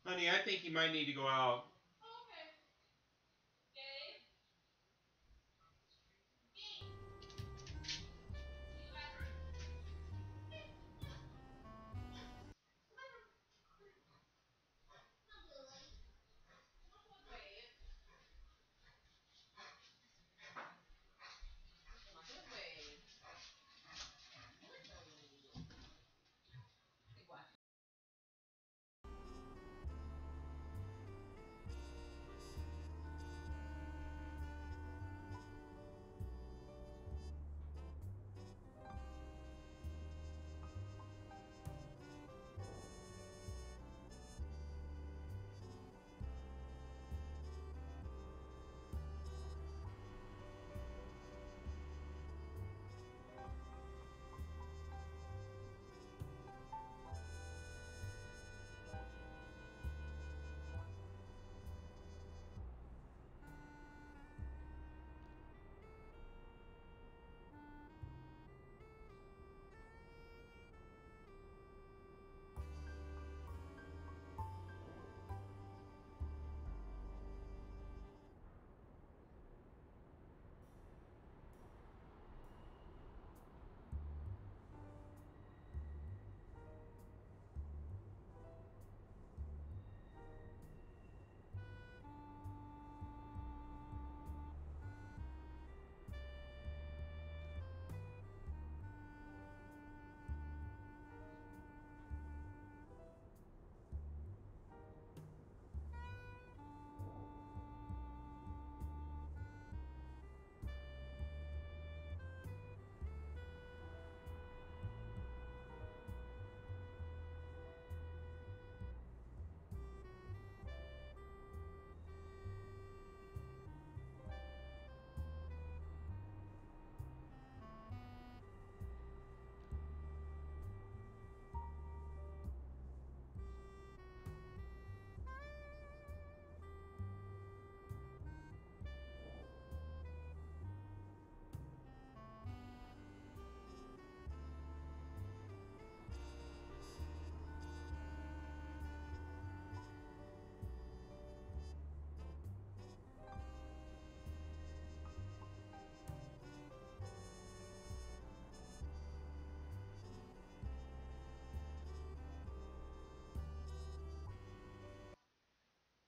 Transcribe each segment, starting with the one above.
Honey, I think you might need to go out.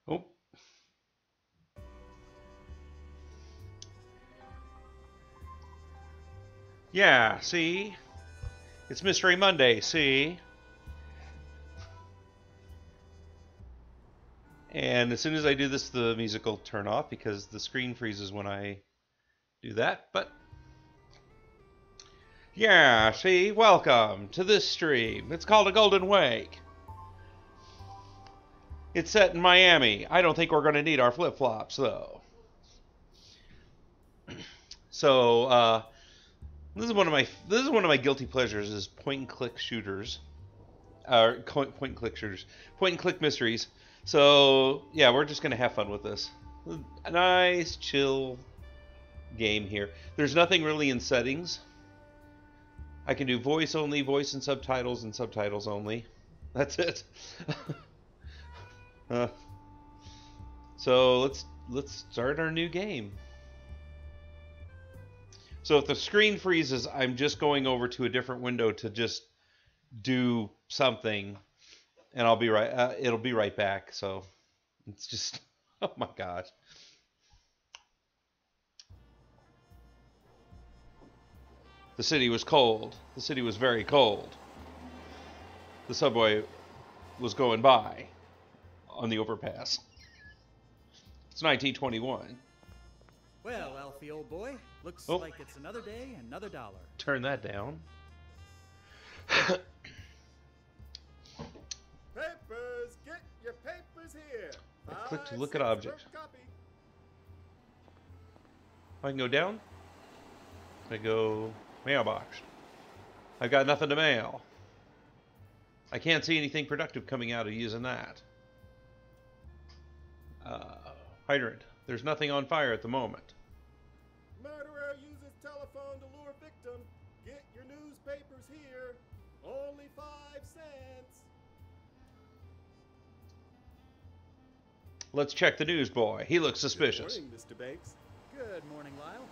Oh. Yeah, see? It's Mystery Monday, see? And as soon as I do this, the music will turn off because the screen freezes when I do that. But yeah, see? Welcome to this stream. It's called a Golden Wake. It's set in Miami. I don't think we're going to need our flip-flops, though. So, this is one of my guilty pleasures is point and click shooters. Point and click shooters. Point and click mysteries. So, yeah, we're just going to have fun with this. A nice, chill game here. There's nothing really in settings. I can do voice only, voice and subtitles only. That's it. uh, so let's start our new game. So if the screen freezes, I'm just going over to a different window to just do something, and I'll be right. It'll be right back. So it's just, oh my gosh. The city was cold. The city was very cold. The subway was going by on the overpass. It's 1921. Well, Alfie, old boy, looks like it's another day, another dollar. Turn that down. Papers, get your papers here. I click to look at object. I can go down. I go mailbox. I've got nothing to mail. I can't see anything productive coming out of using that. Hydrant. There's nothing on fire at the moment. Murderer uses telephone to lure victim. Get your newspapers here. Only 5 cents. Let's check the news, boy. He looks suspicious. Good morning, Mr. Banks. Good morning, Lyle.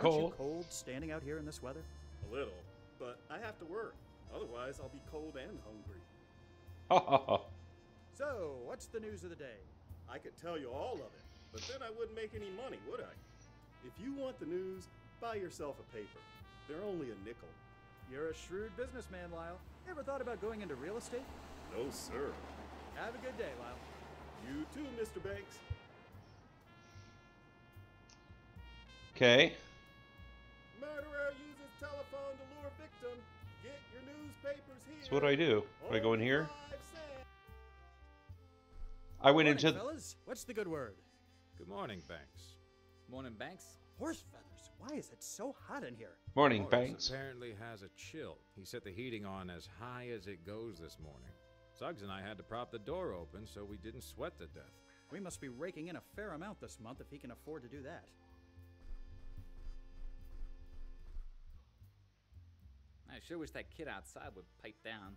Aren't you cold standing out here in this weather? A little, but I have to work. Otherwise, I'll be cold and hungry. So, what's the news of the day? I could tell you all of it, but then I wouldn't make any money, would I? If you want the news, buy yourself a paper. They're only a nickel. You're a shrewd businessman, Lyle. Ever thought about going into real estate? No, sir. Have a good day, Lyle. You too, Mr. Banks. Okay. Murderer uses telephone to lure victim. Get your newspapers here. So what do I do? Do I go in here? 5 cents. I went Morning, into... fellas. What's the good word? Good morning, Banks. Morning, Banks. Horse feathers. Why is it so hot in here? Morning, Morris Banks. apparently has a chill. He set the heating on as high as it goes this morning. Suggs and I had to prop the door open so we didn't sweat to death. We must be raking in a fair amount this month if he can afford to do that. I sure wish that kid outside would pipe down.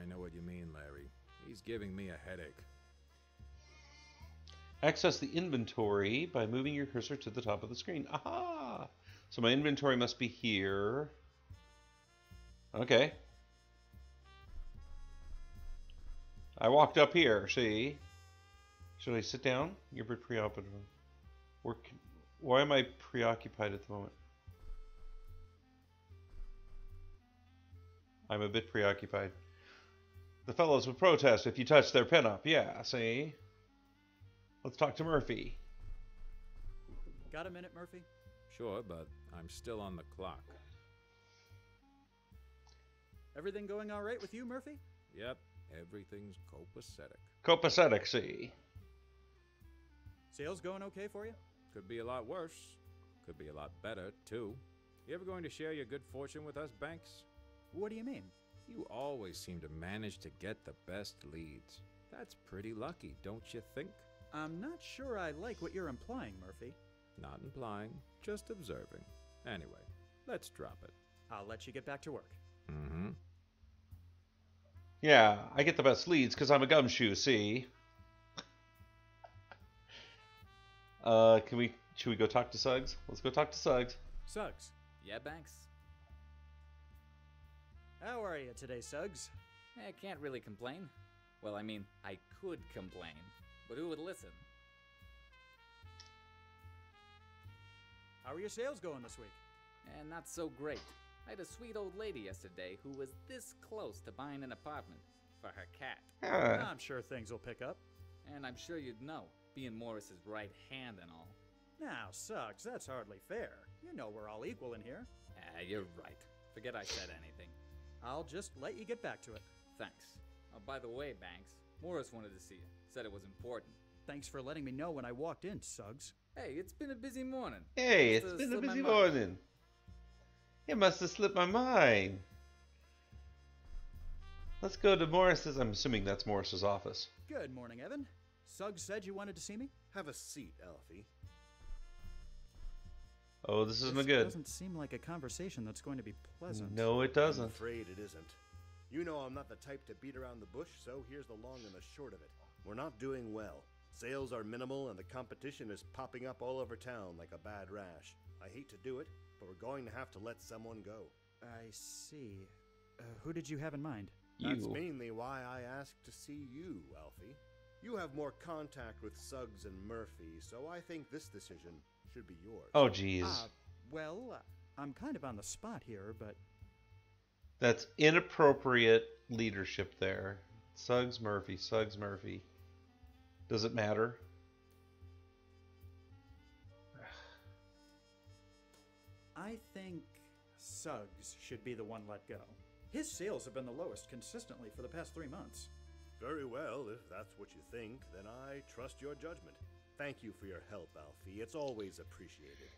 I know what you mean, Larry. He's giving me a headache. Access the inventory by moving your cursor to the top of the screen. Aha! So my inventory must be here. Okay. I walked up here, see? Should I sit down? You're preoccupied. Why am I preoccupied at the moment? I'm a bit preoccupied. The fellows would protest if you touched their pinup. Yeah, see? Let's talk to Murphy. Got a minute, Murphy? Sure, but I'm still on the clock. Everything going all right with you, Murphy? Yep, everything's copacetic. Copacetic, see? Sales going okay for you? Could be a lot worse. Could be a lot better, too. You ever going to share your good fortune with us, Banks? What do you mean? You always seem to manage to get the best leads. That's pretty lucky, don't you think? I'm not sure I like what you're implying, Murphy. Not implying, just observing. Anyway, let's drop it. I'll let you get back to work. Mm-hmm. Yeah, I get the best leads because I'm a gumshoe, see? Should we go talk to Suggs? Let's go talk to Suggs. Suggs, Yeah, Banks? how are you today, Suggs? I can't really complain. Well, I mean, I could complain, but who would listen? How are your sales going this week? And not so great. I had a sweet old lady yesterday who was this close to buying an apartment for her cat. I'm sure things will pick up. And I'm sure you'd know, being Morris's right hand and all. Now, Suggs, that's hardly fair. You know we're all equal in here. You're right. Forget I said anything. I'll just let you get back to it. Thanks. Oh, by the way, Banks, Morris wanted to see you. Said it was important. Thanks for letting me know when I walked in, Suggs. Hey, it's been a busy morning. Hey, Must it's have been a slipped my busy mind. morning. It must have slipped my mind. Let's go to Morris's. I'm assuming that's Morris's office. Good morning, Evan. Suggs said you wanted to see me? Have a seat, Alfie. Oh, this isn't This good. doesn't seem like a conversation that's going to be pleasant. No, it I'm doesn't. afraid it isn't. You know I'm not the type to beat around the bush, so here's the long and the short of it. We're not doing well. Sales are minimal and the competition is popping up all over town like a bad rash. I hate to do it, but we're going to have to let someone go. I see. Who did you have in mind? That's You. mainly why I asked to see you, Alfie. You have more contact with Suggs and Murphy, so I think this decision should be yours. Oh, geez. I'm kind of on the spot here, but That's inappropriate leadership there. Suggs Murphy, Suggs Murphy. Does it matter? I think Suggs should be the one let go. His sales have been the lowest consistently for the past 3 months. Very well, if that's what you think, then I trust your judgment. Thank you for your help, Alfie. It's always appreciated.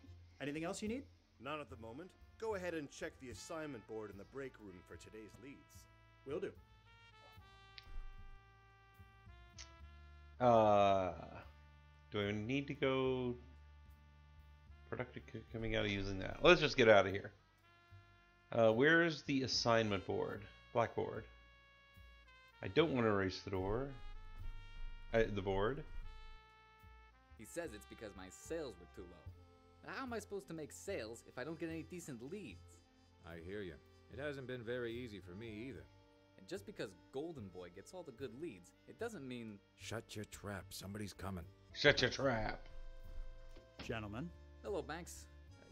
Anything else you need? Not at the moment. Go ahead and check the assignment board in the break room for today's leads. Will do. Do I need to go productive coming out of using that? Let's just get out of here. Where's the assignment board? Blackboard. I don't want to erase the door. The board. He says it's because my sales were too low. But how am I supposed to make sales if I don't get any decent leads? I hear you. It hasn't been very easy for me either. And just because Golden Boy gets all the good leads, it doesn't mean... Shut your trap. Somebody's coming. Shut your trap. Gentlemen, Hello, Banks.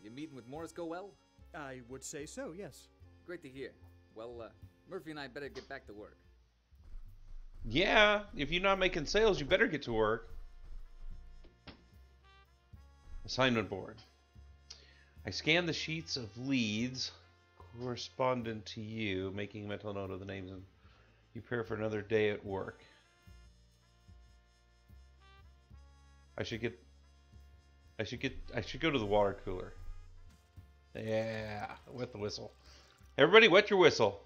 You meeting with Morris go well? I would say so, yes. Great to hear. Well, Murphy and I better get back to work. Yeah, if you're not making sales, you better get to work. Assignment board. I scan the sheets of leads correspondent to you, making a mental note of the names, and you prepare for another day at work. I should go to the water cooler. Yeah, wet the whistle. Everybody, wet your whistle.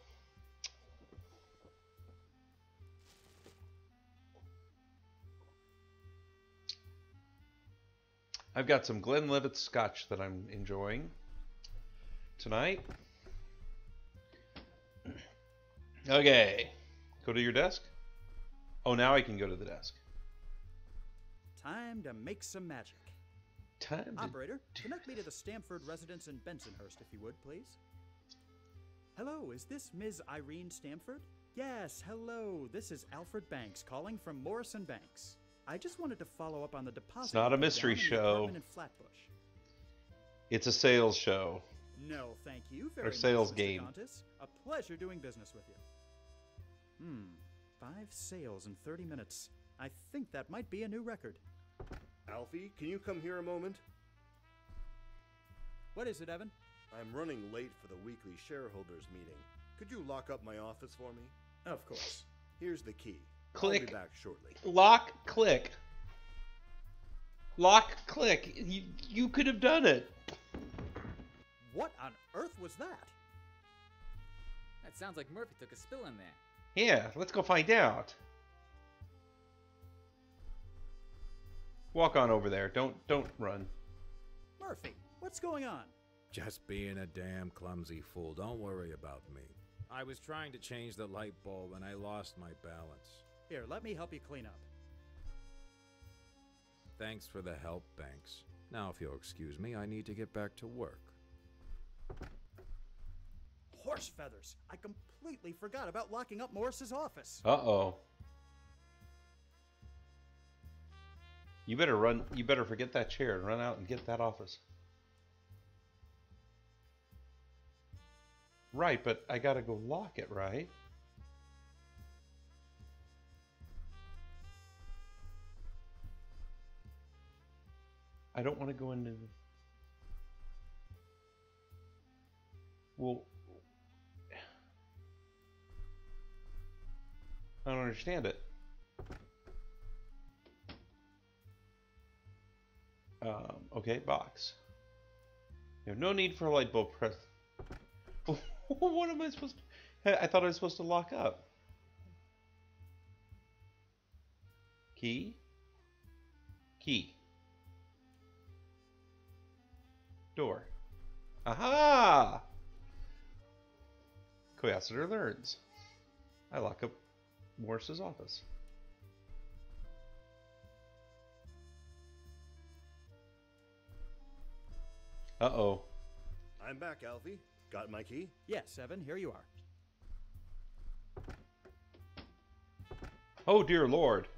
I've got some Glenlivet Scotch that I'm enjoying tonight. Okay, go to your desk. Oh, now I can go to the desk. Time to make some magic. Time to... Operator, connect me to the Stamford residence in Bensonhurst, if you would, please. Hello, is this Ms. Irene Stamford? Yes, hello. This is Alfred Banks calling from Morrison Banks. I just wanted to follow up on the deposit. It's not a mystery down in the show. apartment in Flatbush. It's a sales show. No, thank you very much, sales Mr. game. Contis. A pleasure doing business with you. 5 sales in 30 minutes. I think that might be a new record. Alfie, can you come here a moment? What is it, Evan? I'm running late for the weekly shareholders meeting. Could you lock up my office for me? Of course. Here's the key. Click. I'll be back shortly. Lock, click. Lock, click. You could have done it. What on earth was that? That sounds like Murphy took a spill in there. Yeah, let's go find out. Walk on over there. Don't run. Murphy, what's going on? Just being a damn clumsy fool. Don't worry about me. I was trying to change the light bulb and I lost my balance. Here, let me help you clean up. Thanks for the help, Banks. Now, if you'll excuse me, I need to get back to work. Horse feathers! I completely forgot about locking up Morris's office. Uh-oh. You better run. You better forget that chair and run out and get that office. Right, but I gotta go lock it, right? I don't want to go into... Well... I don't understand it. Okay, box. You have no need for a light bulb press. What am I supposed to... I thought I was supposed to lock up. Key? Key. Door. Aha! Coyacitor learns. I lock up Morris's office. Uh-oh. I'm back, Alfie. Got my key? Yes, Evan, here you are. Oh, dear Lord.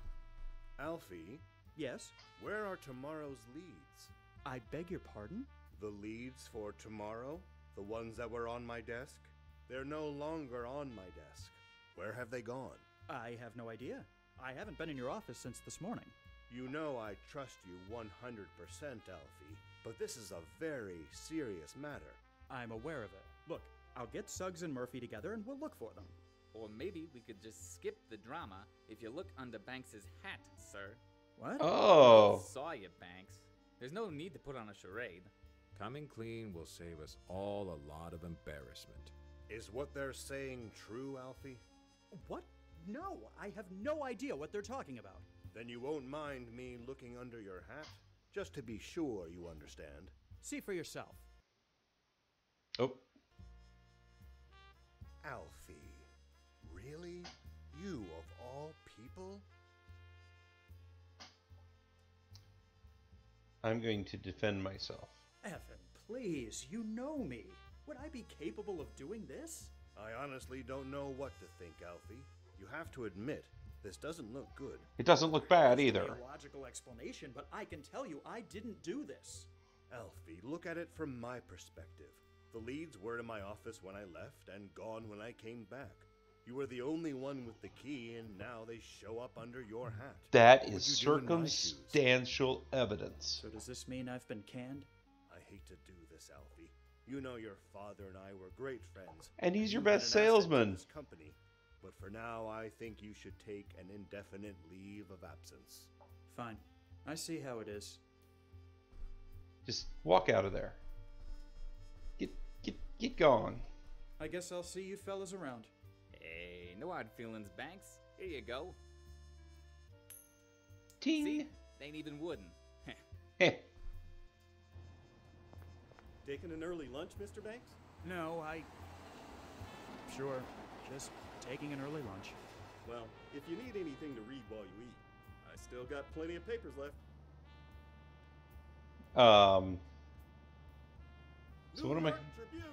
Alfie, Yes? where are tomorrow's leads? I beg your pardon? The leads for tomorrow? The ones that were on my desk? They're no longer on my desk. Where have they gone? I have no idea. I haven't been in your office since this morning. You know I trust you 100%, Alfie, but this is a very serious matter. I'm aware of it. Look, I'll get Suggs and Murphy together and we'll look for them. Or maybe we could just skip the drama if you look under Banks's hat, sir. What? Oh. Saw you, Banks. There's no need to put on a charade. Coming clean will save us all a lot of embarrassment. Is what they're saying true, Alfie? What? No, I have no idea what they're talking about. Then you won't mind me looking under your hat? Just to be sure you understand. See for yourself. Oh. Alfie, really? You of all people? I'm going to defend myself. Evan, please, you know me. Would I be capable of doing this? I honestly don't know what to think, Alfie. You have to admit, this doesn't look good. It doesn't look bad There's either. a logical explanation, but I can tell you I didn't do this. Alfie, look at it from my perspective. The leads were in my office when I left and gone when I came back. You were the only one with the key, and now they show up under your hat. That What is would you do in my shoes? circumstantial evidence. So does this mean I've been canned? I hate to do this, Alfie. You know your father and I were great friends. And he's your you've been best an asset to salesman. this company. But for now, I think you should take an indefinite leave of absence. Fine. I see how it is. Just walk out of there. Get gone. I guess I'll see you fellas around. Hey, no hard feelings, Banks. Here you go. Ting. See? They ain't even wooden. Heh. Taking an early lunch, Mr. Banks? No, Sure, just taking an early lunch. Well, if you need anything to read while you eat, I still got plenty of papers left. So what am I? Tribune,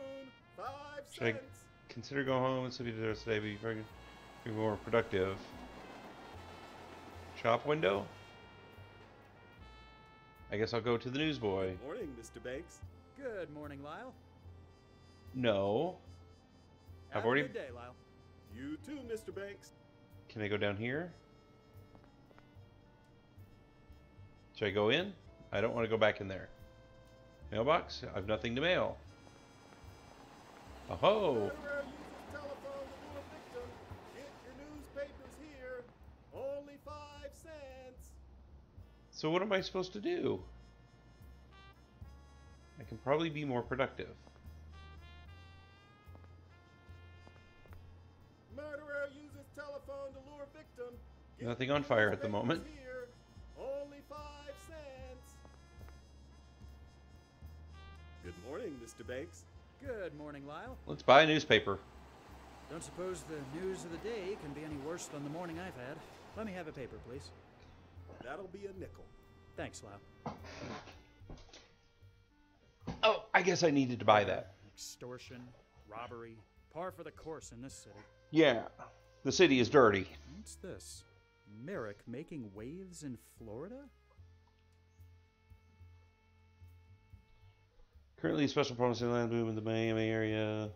5 Should I consider going home and sleeping there today before I can be more productive? Shop window? I guess I'll go to the newsboy. Morning, Mr. Banks. Good morning, Lyle. No. I've Have already. a good day, Lyle. You too, Mr. Banks. Can I go down here? Should I go in? I don't want to go back in there. Mailbox? I have nothing to mail. Oh. Murderer uses telephone to lure victim. Get your newspapers here. Only 5 cents. So what am I supposed to do? I can probably be more productive. Murderer uses telephone to lure victim. Get Nothing your on fire at the newspapers moment. Here. Only 5 cents. Good morning, Mr. Banks. Good morning, Lyle. Let's buy a newspaper. Don't suppose the news of the day can be any worse than the morning I've had. Let me have a paper, please. That'll be a nickel. Thanks, Lyle. Oh, I guess I needed to buy that. Extortion, robbery, par for the course in this city. Yeah, the city is dirty. What's this? Merrick making waves in Florida? Currently, special promising land boom in the Miami area.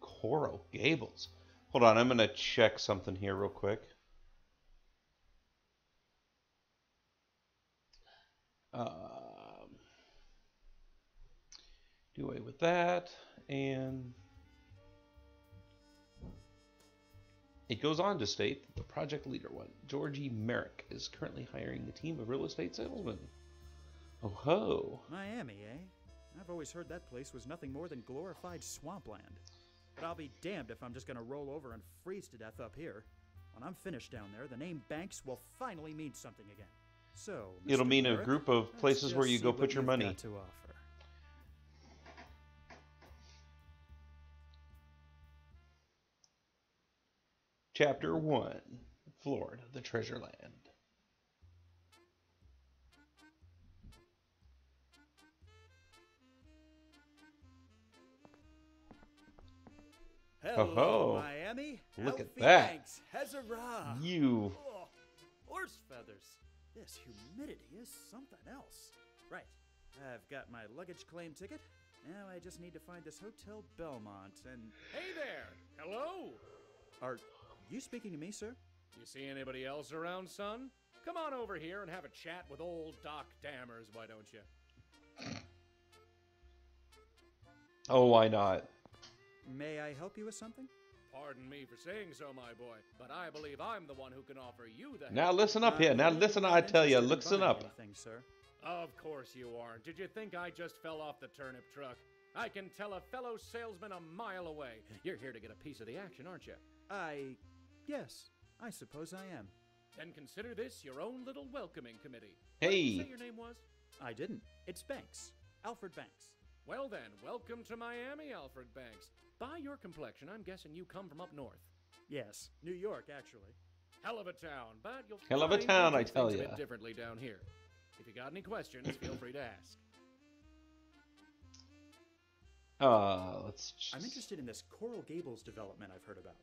Coral Gables. Hold on, I'm going to check something here real quick. Do away with that, and it goes on to state that the project leader, Georgie Merrick, is currently hiring a team of real estate salesmen. Oh ho! Miami, eh? I've always heard that place was nothing more than glorified swampland. But I'll be damned if I'm just gonna roll over and freeze to death up here. When I'm finished down there, the name Banks will finally mean something again. So, It'll Mr. mean a Merrick, group of let's places where just you see go what put your you've money. got to offer. Chapter 1, Florida, the Treasure Land. Hello, Oh-ho. Miami. Look at Alfie that. Banks. Huzzah! You. Oh, horse feathers. This humidity is something else. Right. I've got my luggage claim ticket. Now I just need to find this Hotel Belmont and... Hey there! Hello! Are you speaking to me, sir? You see anybody else around, son? Come on over here and have a chat with old Doc Dammers, why don't you? Oh, why not? May I help you with something? Pardon me for saying so, my boy, but I believe I'm the one who can offer you the Now help. listen up here. Now I'm listen, not I tell you, interested in listen buying up. Anything, sir. Of course you aren't. Did you think I just fell off the turnip truck? I can tell a fellow salesman a mile away. You're here to get a piece of the action, aren't you? Yes, I suppose I am. Then consider this your own little welcoming committee. What did you Hey. say your name was? I didn't. It's Banks. Alfred Banks. Well then, welcome to Miami, Alfred Banks. By your complexion, I'm guessing you come from up north. Yes, New York, actually. Hell of a town, but you'll Hell of a find town, we I do tell things a ya. bit differently down here. If you got any questions, feel free to ask. Let's. I'm interested in this Coral Gables development I've heard about.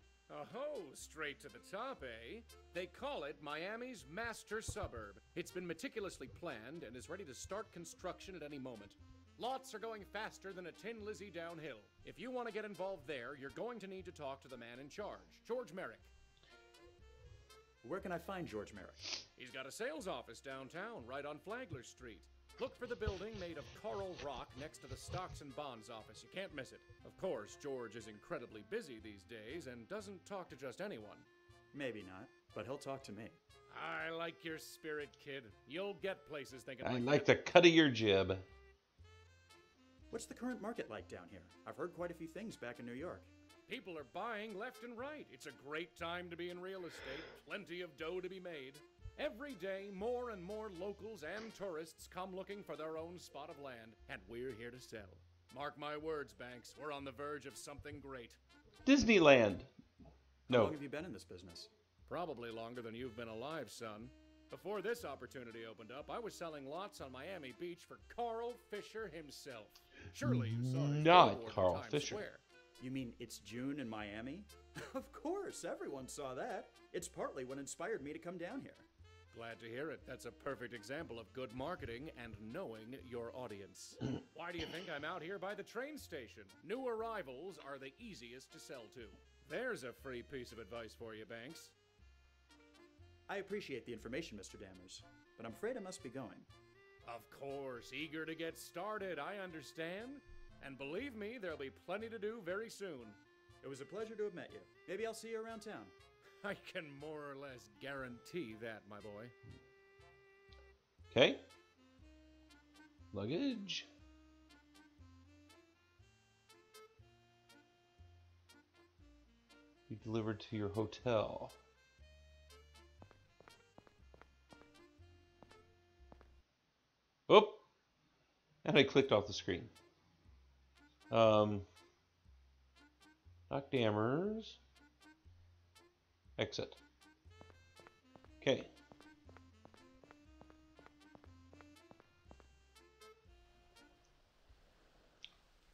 Oh, straight to the top, eh? They call it Miami's master suburb. It's been meticulously planned and is ready to start construction at any moment. Lots are going faster than a Tin Lizzie downhill. If you want to get involved there, you're going to need to talk to the man in charge, George Merrick. Where can I find George Merrick? He's got a sales office downtown, right on Flagler Street. Look for the building made of coral rock next to the Stocks and Bonds office. You can't miss it. Of course, George is incredibly busy these days and doesn't talk to just anyone. Maybe not, but he'll talk to me. I like your spirit, kid. You'll get places thinking I like like that. the cut of your jib. What's the current market like down here? I've heard quite a few things back in New York. People are buying left and right. It's a great time to be in real estate. Plenty of dough to be made. Every day, more and more locals and tourists come looking for their own spot of land, and we're here to sell. Mark my words, Banks, we're on the verge of something great. Disneyland. How No. long have you been in this business? Probably longer than you've been alive, son. Before this opportunity opened up, I was selling lots on Miami Beach for Carl Fisher himself. Surely you saw his Not billboard in Carl Times Fisher. Square. You mean It's June in Miami? Of course, everyone saw that. It's partly what inspired me to come down here. Glad to hear it. That's a perfect example of good marketing and knowing your audience. Why do you think I'm out here by the train station? New arrivals are the easiest to sell to. There's a free piece of advice for you, Banks. I appreciate the information, Mr. Dammers, but I'm afraid I must be going. Of course, eager to get started, I understand. And believe me, there'll be plenty to do very soon. It was a pleasure to have met you. Maybe I'll see you around town. I can more or less guarantee that, my boy. Okay. Luggage. Be delivered to your hotel. Oop! And I clicked off the screen. Dock Dammers. Exit. Okay.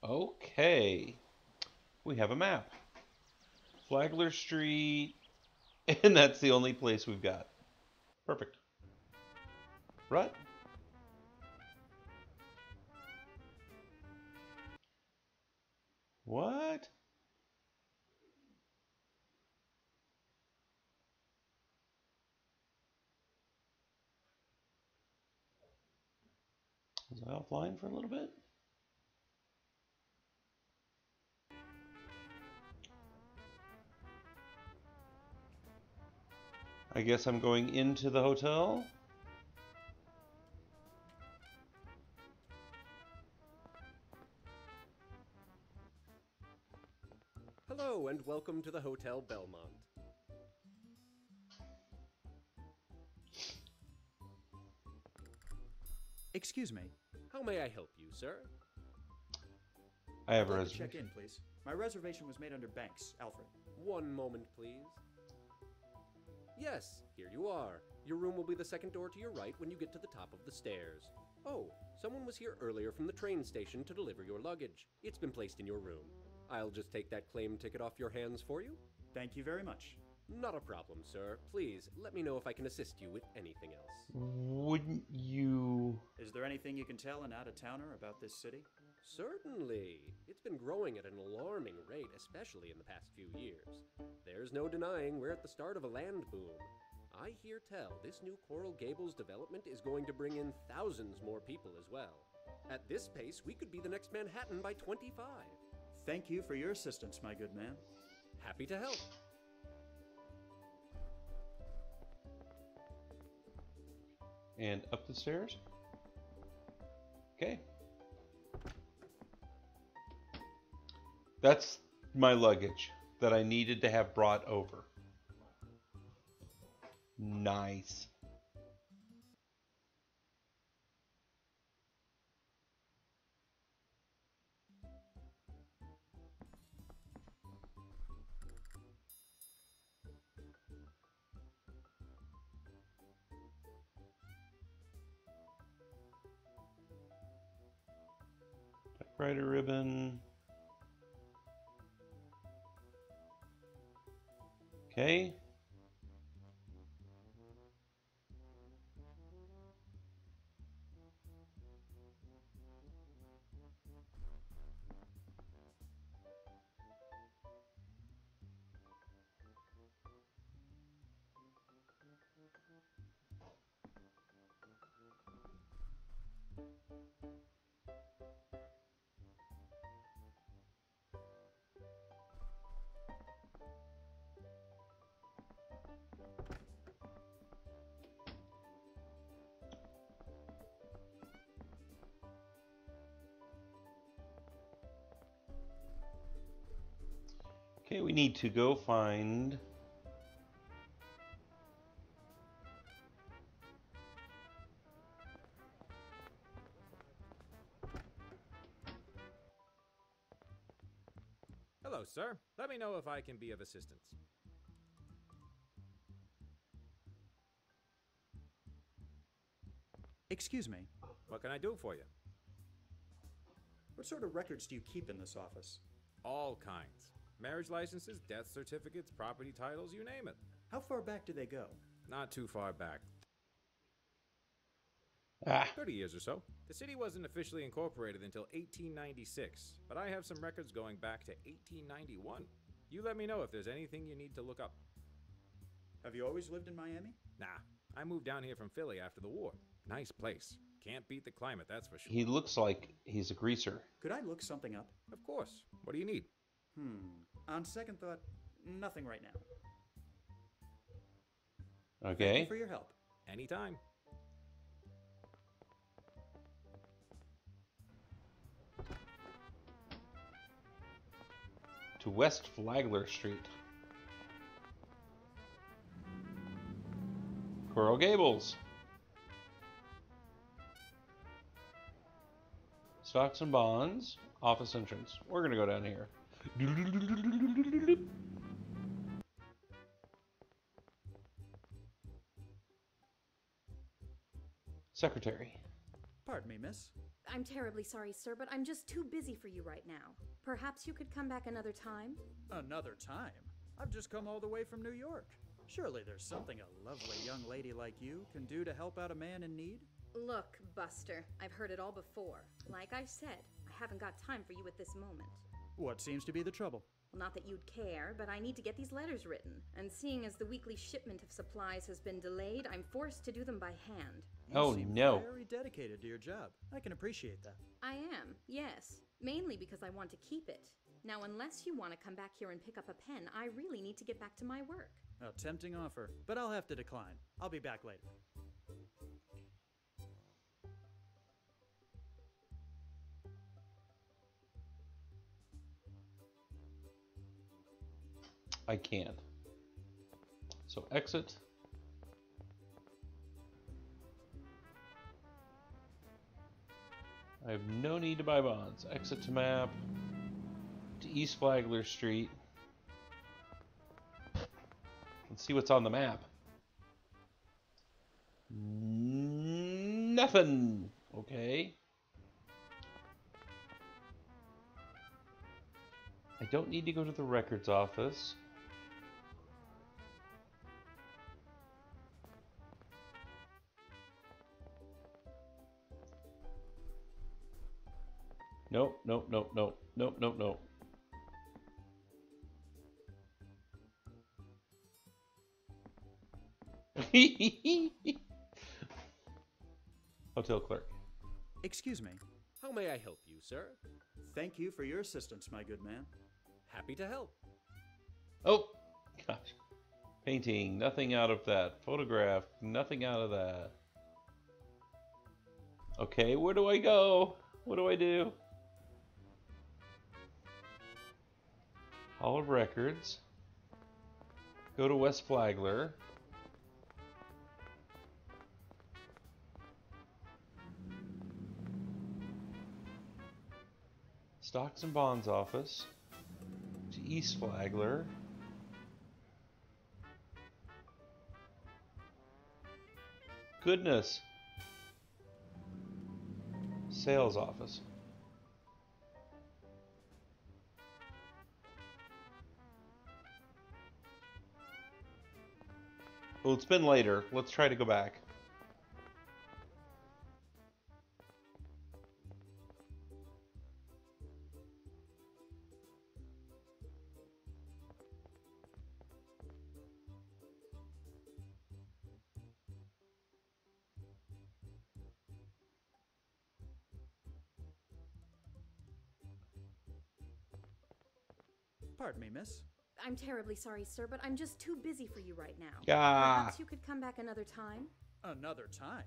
Okay. We have a map. Flagler Street. And that's the only place we've got. Perfect. Right? What? Was I offline for a little bit? I guess I'm going into the hotel. Hello and welcome to the Hotel Belmont. Excuse me. How may I help you, sir? I have a I'd like to check reservation. in, please. My reservation was made under Banks, Alfred. One moment, please. Yes, here you are. Your room will be the second door to your right when you get to the top of the stairs. Oh, someone was here earlier from the train station to deliver your luggage. It's been placed in your room. I'll just take that claim ticket off your hands for you. Thank you very much. Not a problem, sir. Please, let me know if I can assist you with anything else. Wouldn't you... Is there anything you can tell an out-of-towner about this city? Certainly. It's been growing at an alarming rate, especially in the past few years. There's no denying we're at the start of a land boom. I hear tell this new Coral Gables development is going to bring in thousands more people as well. At this pace, we could be the next Manhattan by 25. Thank you for your assistance, my good man. Happy to help. And up the stairs? Okay. That's my luggage that I needed to have brought over. Nice. Brighter ribbon. Okay. Okay, we need to go find Hello, sir. Let me know if I can be of assistance. Excuse me. What can I do for you? What sort of records do you keep in this office? All kinds. Marriage licenses, death certificates, property titles, you name it. How far back do they go? Not too far back. 30 30 years or so. The city wasn't officially incorporated until 1896, but I have some records going back to 1891. You let me know if there's anything you need to look up. Have you always lived in Miami? Nah, I moved down here from Philly after the war. Nice place. Can't beat the climate, that's for sure. He looks like he's a greaser. Could I look something up? Of course. What do you need? On second thought, nothing right now. Thank Okay. you for your help. Anytime. To West Flagler Street. Coral Gables. Stocks and bonds. Office entrance. We're going to go down here. Secretary. Pardon me, miss. I'm terribly sorry, sir, but I'm just too busy for you right now. Perhaps you could come back another time? Another time? I've just come all the way from New York. Surely there's something a lovely young lady like you can do to help out a man in need? Look, Buster, I've heard it all before. Like I said, I haven't got time for you at this moment. What seems to be the trouble? Well, not that you'd care, but I need to get these letters written. And seeing as the weekly shipment of supplies has been delayed, I'm forced to do them by hand. Oh, You seem no. very dedicated to your job. I can appreciate that. I am, yes. Mainly because I want to keep it. Now, unless you want to come back here and pick up a pen, I really need to get back to my work. A tempting offer, but I'll have to decline. I'll be back later. I can't. So exit. I have no need to buy bonds. Exit to map. To East Flagler Street. Let's see what's on the map. Nothing. Okay. I don't need to go to the records office. Nope, nope, nope, nope, nope, nope, nope. Hotel clerk. Excuse me. How may I help you, sir? Thank you for your assistance, my good man. Happy to help. Oh, gosh. Painting, nothing out of that. Photograph, nothing out of that. Okay, where do I go? What do I do? Hall of Records. Go to West Flagler. Stocks and Bonds Office. To East Flagler. Goodness. Sales Office. Well, it's been later. Let's try to go back. Pardon me, miss. I'm terribly sorry, sir, but I'm just too busy for you right now. Ah. Perhaps you could come back another time? Another time?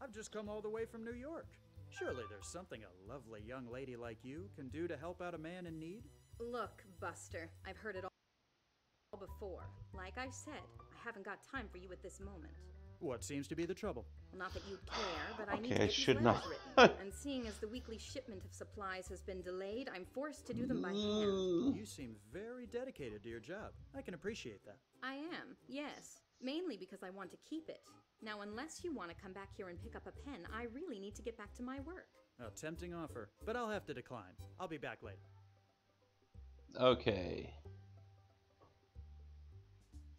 I've just come all the way from New York. Surely there's something a lovely young lady like you can do to help out a man in need? Look, Buster, I've heard it all before. Like I said, I haven't got time for you at this moment. What seems to be the trouble? Well, not that you care, but I need to Okay, get I these should letters not. written. And seeing as the weekly shipment of supplies has been delayed, I'm forced to do them by hand. You seem very dedicated to your job. I can appreciate that. I am, yes. Mainly because I want to keep it. Now, unless you want to come back here and pick up a pen, I really need to get back to my work. A tempting offer, but I'll have to decline. I'll be back later. Okay.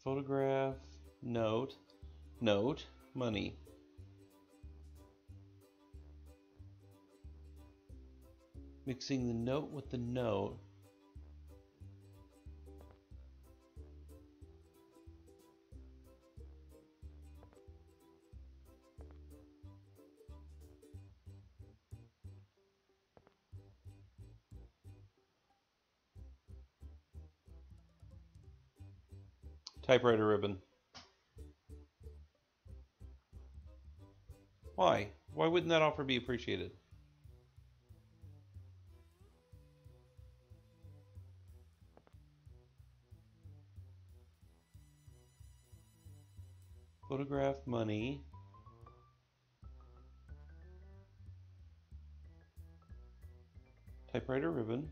Photograph, note, money. Mixing the note with the note. Typewriter ribbon. Why? Why wouldn't that offer be appreciated? Photograph, money. Typewriter ribbon.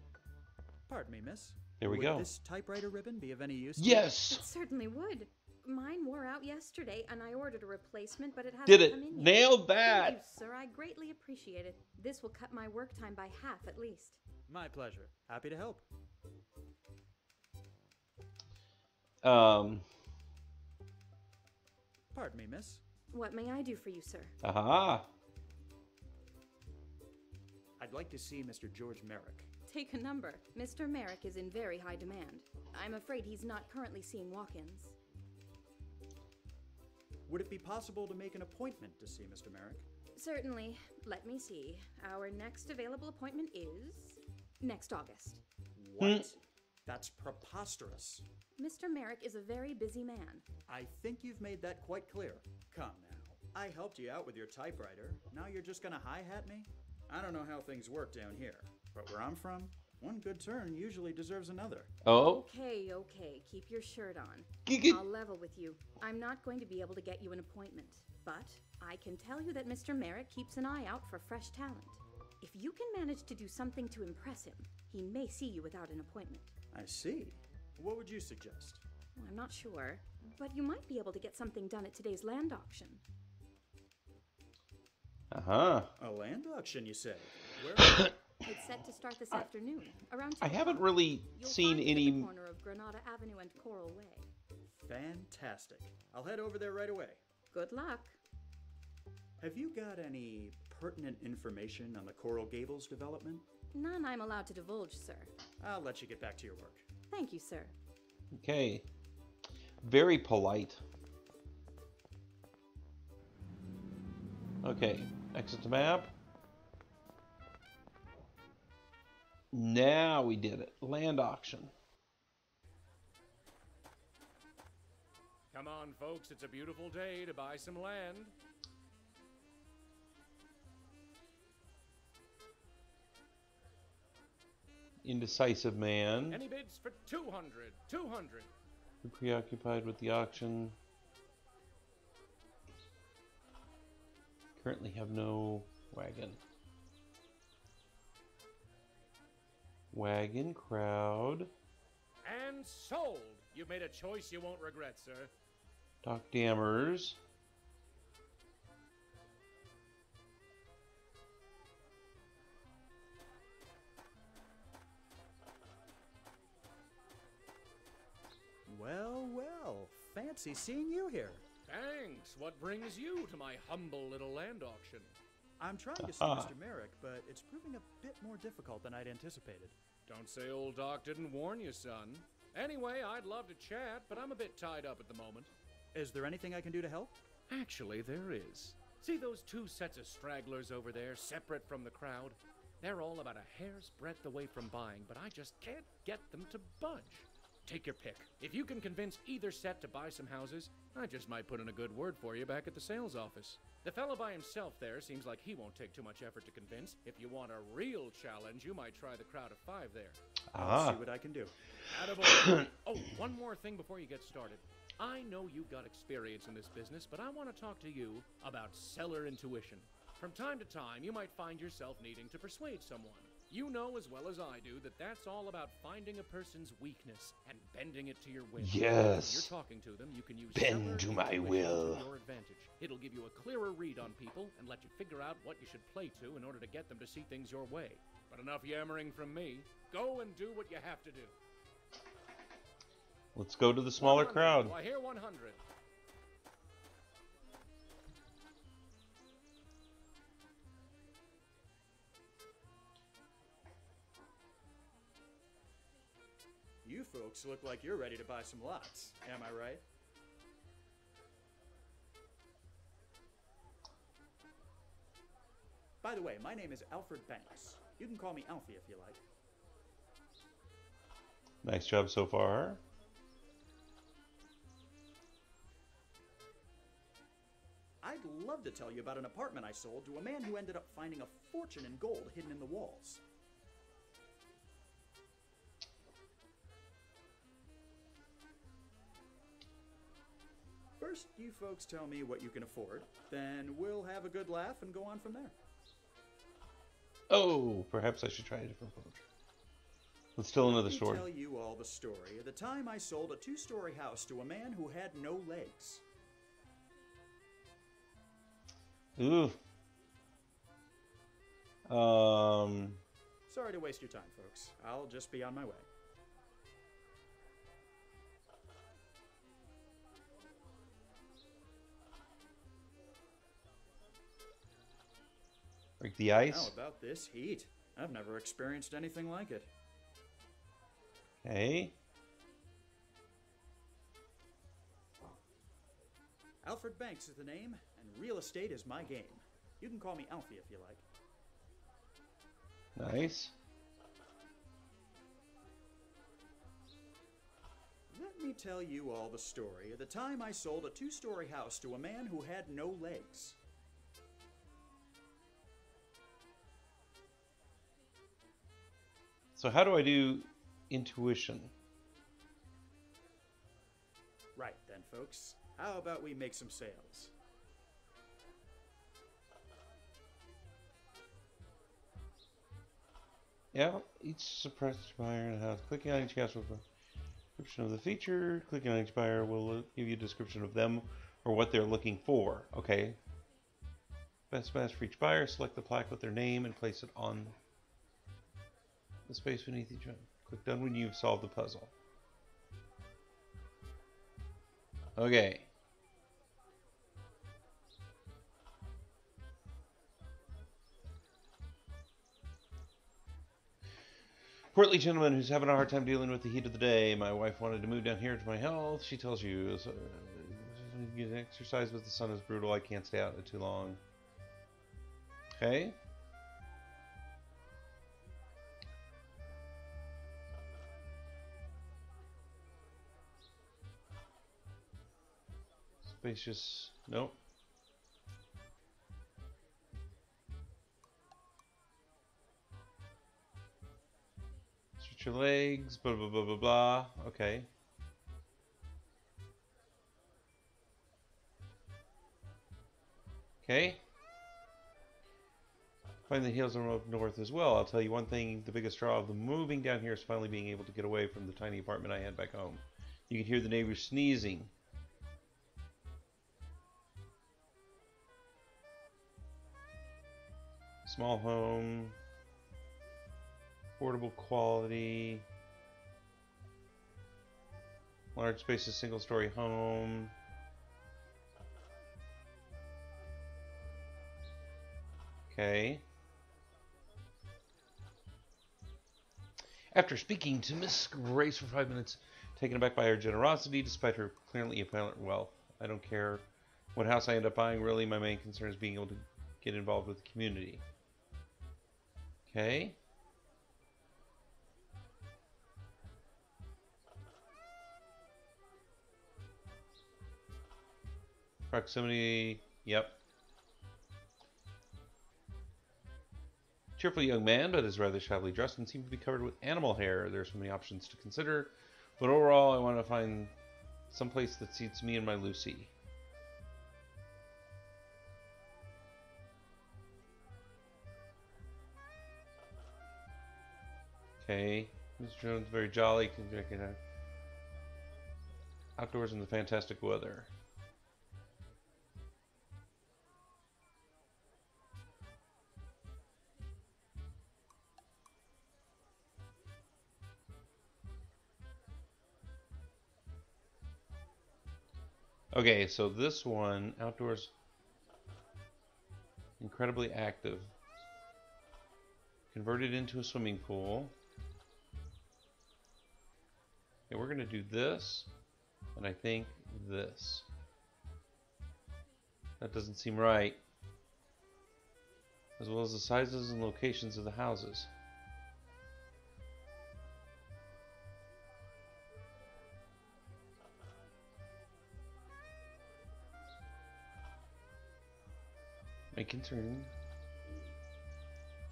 Pardon me, miss. There we Would go. this typewriter ribbon be of any use to Yes! It certainly would. Mine wore out yesterday, and I ordered a replacement, but it hasn't Did it. come in yet. Nailed Thank you, that! sir. I greatly appreciate it. This will cut my work time by half at least. you? My pleasure. Happy to help. Pardon me, miss. What may I do for you, sir? Aha! I'd like to see Mr. George Merrick. Take a number. Mr. Merrick is in very high demand. I'm afraid he's not currently seeing walk-ins. Would it be possible to make an appointment to see Mr. Merrick? Certainly. Let me see. Our next available appointment is next August. What? That's preposterous. Mr. Merrick is a very busy man. I think you've made that quite clear. Come now. I helped you out with your typewriter. Now you're just gonna hi-hat me? I don't know how things work down here, but where I'm from, one good turn usually deserves another. Oh. Okay, okay. Keep your shirt on. Gig- I'll level with you. I'm not going to be able to get you an appointment, but I can tell you that Mr. Merrick keeps an eye out for fresh talent. If you can manage to do something to impress him, he may see you without an appointment. I see. What would you suggest? Well, I'm not sure, but you might be able to get something done at today's land auction. Uh-huh. A land auction, you say? Where? It's set to start this afternoon, around 2 I haven't o'clock. really You'll seen find it at any... the corner of Granada Avenue and Coral Way. Fantastic. I'll head over there right away. Good luck. Have you got any pertinent information on the Coral Gables development? None I'm allowed to divulge, sir. I'll let you get back to your work. Thank you, sir. Okay. Very polite. Okay. Exit the map. Now we did it. Land auction. Come on, folks, it's a beautiful day to buy some land. Indecisive man. Any bids for 200? 200. We're preoccupied with the auction. Currently have no wagon. Wagon crowd. And sold! You've made a choice you won't regret, sir. Doc Dammers. Well, well. Fancy seeing you here. Folks, what brings you to my humble little land auction? I'm trying to see Mr. Merrick, but it's proving a bit more difficult than I'd anticipated. Don't say old Doc didn't warn you, son. Anyway, I'd love to chat, but I'm a bit tied up at the moment. Is there anything I can do to help? Actually, there is. See those two sets of stragglers over there, separate from the crowd? They're all about a hair's breadth away from buying, but I just can't get them to budge. Take your pick. If you can convince either set to buy some houses, I just might put in a good word for you back at the sales office. The fellow by himself there seems like he won't take too much effort to convince. If you want a real challenge, you might try the crowd of 5 there. I'll see what I can do. Attaboy. Oh, one more thing before you get started. I know you've got experience in this business, but I want to talk to you about seller intuition. From time to time, you might find yourself needing to persuade someone. You know as well as I do that that's all about finding a person's weakness and bending it to your will. Yes. When you're talking to them, you can use Bend to my intuition will. to your advantage. It'll give you a clearer read on people and let you figure out what you should play to in order to get them to see things your way. But enough yammering from me. Go and do what you have to do. Let's go to the smaller 100. crowd. Do I hear 100? You folks look like you're ready to buy some lots. Am I right? By the way, my name is Alfred Banks. You can call me Alfie if you like. Nice job so far. I'd love to tell you about an apartment I sold to a man who ended up finding a fortune in gold hidden in the walls. First, you folks tell me what you can afford, then we'll have a good laugh and go on from there. Oh, perhaps I should try a different approach. Let's still another Let me story. tell you all the story of the time I sold a 2-story house to a man who had no legs. Ooh. Sorry to waste your time, folks. I'll just be on my way. Break the ice. How about this heat? I've never experienced anything like it. Okay. Alfred Banks is the name, and real estate is my game. You can call me Alfie if you like. Nice. Let me tell you all the story of the time I sold a 2-story house to a man who had no legs. So how do I do intuition? Right then, folks. How about we make some sales? Yeah, each suppressed buyer in a house. Clicking on each house will description of the feature. Clicking on each buyer will give you a description of them or what they're looking for. Okay. Best match for each buyer. Select the plaque with their name and place it on the space beneath each one. Click done when you've solved the puzzle. Okay. Portly gentleman who's having a hard time dealing with the heat of the day. My wife wanted to move down here to my health. She tells you, get exercise, but the sun is brutal. I can't stay out too long. Okay. Spacious. Nope. Stretch your legs. Blah blah blah blah blah. Okay. Okay. Find the hills up north as well. I'll tell you one thing, the biggest draw of the moving down here is finally being able to get away from the tiny apartment I had back home. You can hear the neighbors sneezing. Small home. Affordable quality. Large spaces, single story home. Okay. After speaking to Miss Grace for 5 minutes, taken aback by her generosity, despite her clearly apparent wealth, I don't care what house I end up buying. Really, my main concern is being able to get involved with the community. Okay. Proximity. Yep. Cheerful young man, but is rather shabbily dressed and seems to be covered with animal hair. There are so many options to consider, but overall, I want to find some place that suits me and my Lucy. Okay. Mr. Jones, very jolly. Outdoors in the fantastic weather. Okay, so this one, outdoors, incredibly active. Converted into a swimming pool. Okay, we're going to do this, and I think this. That doesn't seem right. As well as the sizes and locations of the houses. My concern.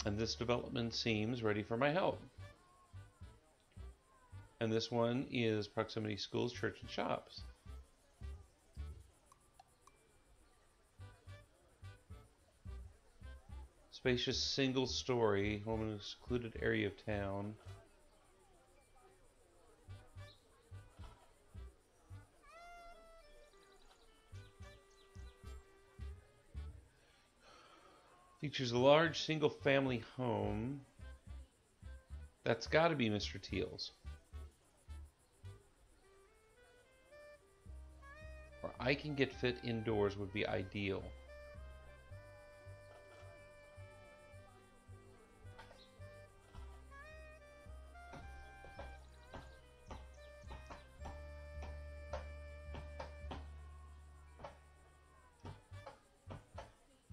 And this development seems ready for my help. And this one is proximity schools, church, and shops. Spacious single-story home in a secluded area of town. Features a large single-family home. That's got to be Mr. Teal's. Where I can get fit indoors would be ideal.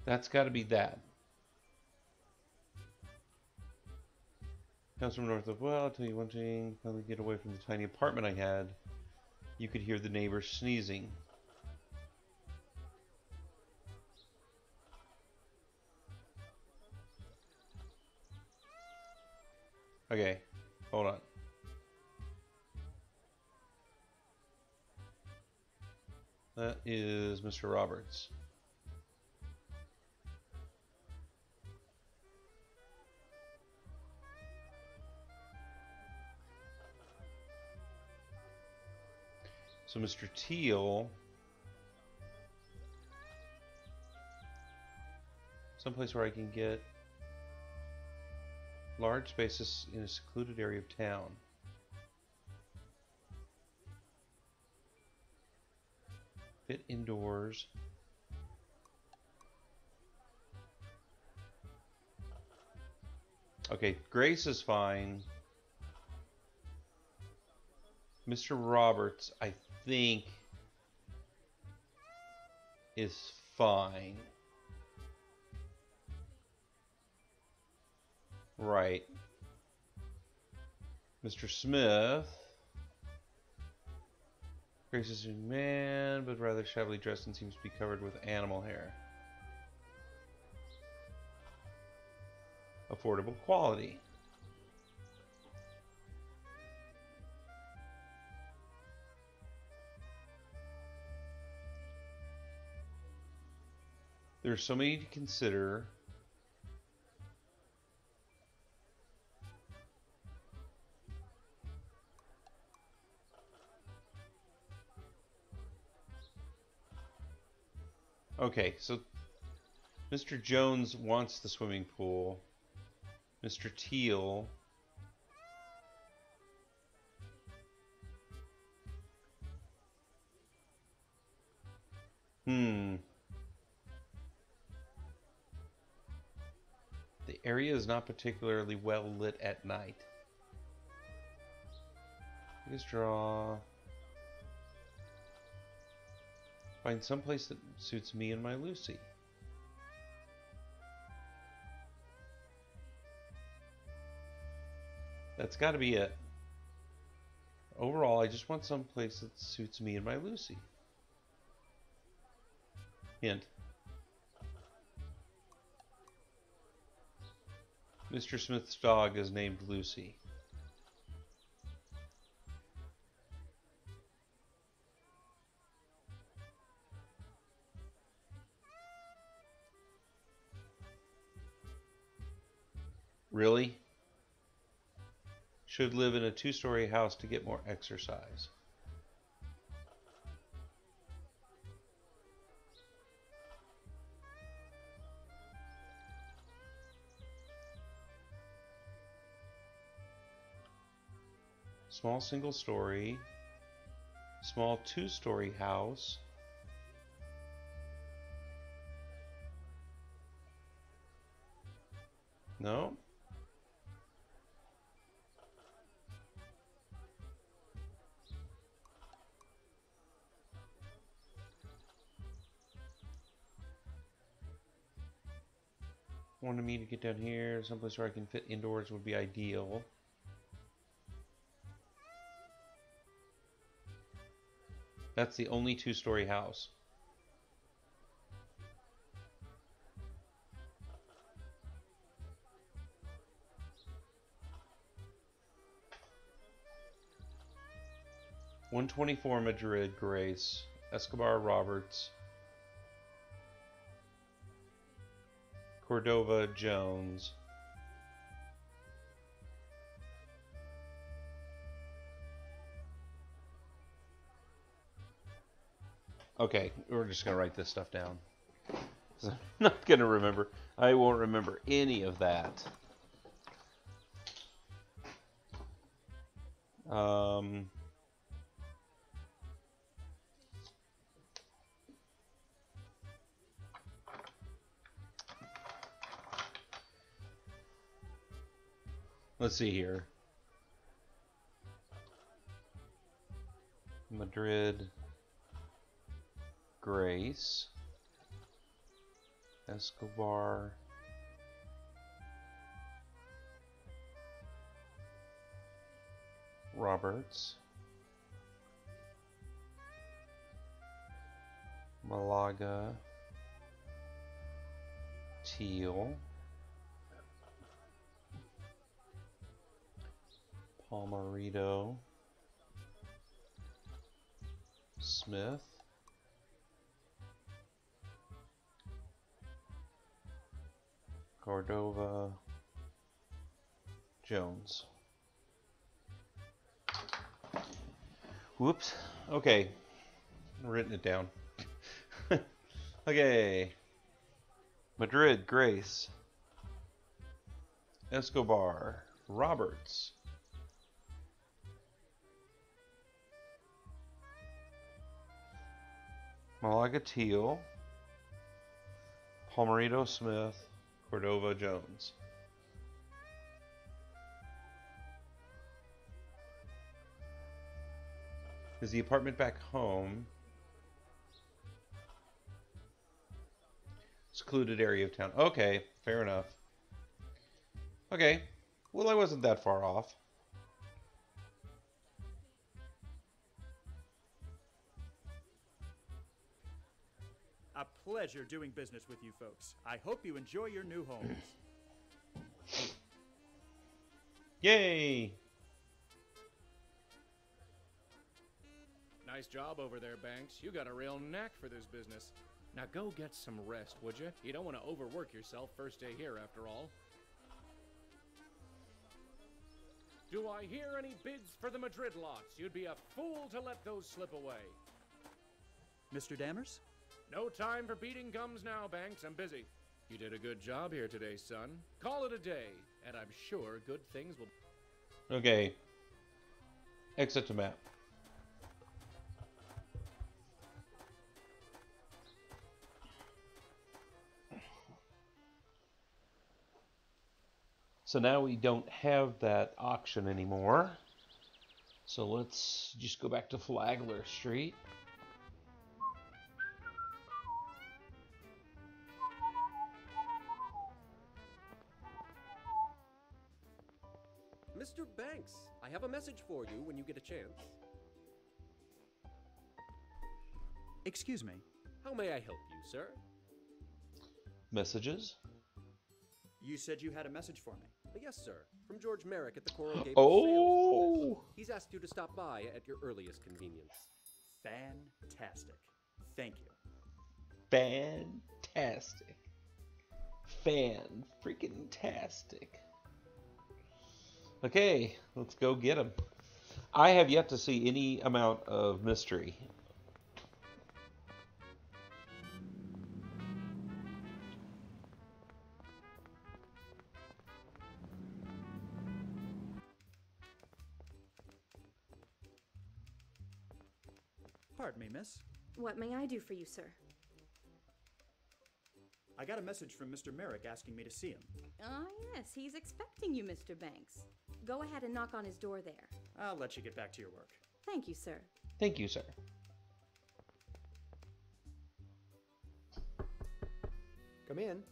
That's got to be that. Comes from north of, well, I'll tell you one thing. Finally get away from the tiny apartment I had. You could hear the neighbors sneezing. Okay, hold on. That is Mr. Roberts. So Mr. Teal, someplace where I can get large spaces in a secluded area of town. Fit indoors. Okay, Grace is fine. Mr. Roberts, I think, is fine. Right. Mr. Smith. Grace is a man, but rather shabbily dressed and seems to be covered with animal hair. Affordable quality. There are so many to consider. Okay, so Mr. Jones wants the swimming pool. Mr. Teal The area is not particularly well lit at night. Just draw. Find some place that suits me and my Lucy. That's got to be it. Overall, I just want some place that suits me and my Lucy. Hint. Mr. Smith's dog is named Lucy. Really? Should live in a 2-story house to get more exercise. Small single story. Small 2-story house. No? Wanted me to get down here, someplace where I can fit indoors would be ideal. That's the only 2-story house. $124 Madrid, Grace, Escobar, Roberts, Cordova, Jones. Okay, we're just going to write this stuff down. I'm not going to remember. I won't remember any of that. Let's see here. Madrid, Grace, Escobar, Roberts, Malaga, Teal, Palmerito, Smith, Cordova, Jones. Whoops. Okay. I've written it down. Okay. Madrid, Grace. Escobar, Roberts. Malaga, Teal. Palmerito, Smith. Cordova, Jones. Is the apartment back home? Secluded area of town. Okay, fair enough. Okay, well, I wasn't that far off. A pleasure doing business with you folks. I hope you enjoy your new homes. Yay! Nice job over there, Banks. You got a real knack for this business. Now go get some rest, would you? You don't want to overwork yourself first day here, after all. Do I hear any bids for the Madrid lots? You'd be a fool to let those slip away. Mr. Dammers? No time for beating gums now, Banks. I'm busy. You did a good job here today, son. Call it a day, and I'm sure good things will... Okay. Exit to map. So now we don't have that auction anymore. So let's just go back to Flagler Street. Mr. Banks, I have a message for you when you get a chance. Excuse me. How may I help you, sir? Messages? You said you had a message for me. Yes, sir. From George Merrick at the Coral Gables Oh! Sales. He's asked you to stop by at your earliest convenience. Fantastic. Thank you. Fantastic. Fan-freaking-tastic. Okay, let's go get him. I have yet to see any amount of mystery. Pardon me, miss. What may I do for you, sir? I got a message from Mr. Merrick asking me to see him. Ah, yes, he's expecting you, Mr. Banks. Go ahead and knock on his door there. I'll let you get back to your work. Thank you, sir. Thank you, sir. Come in.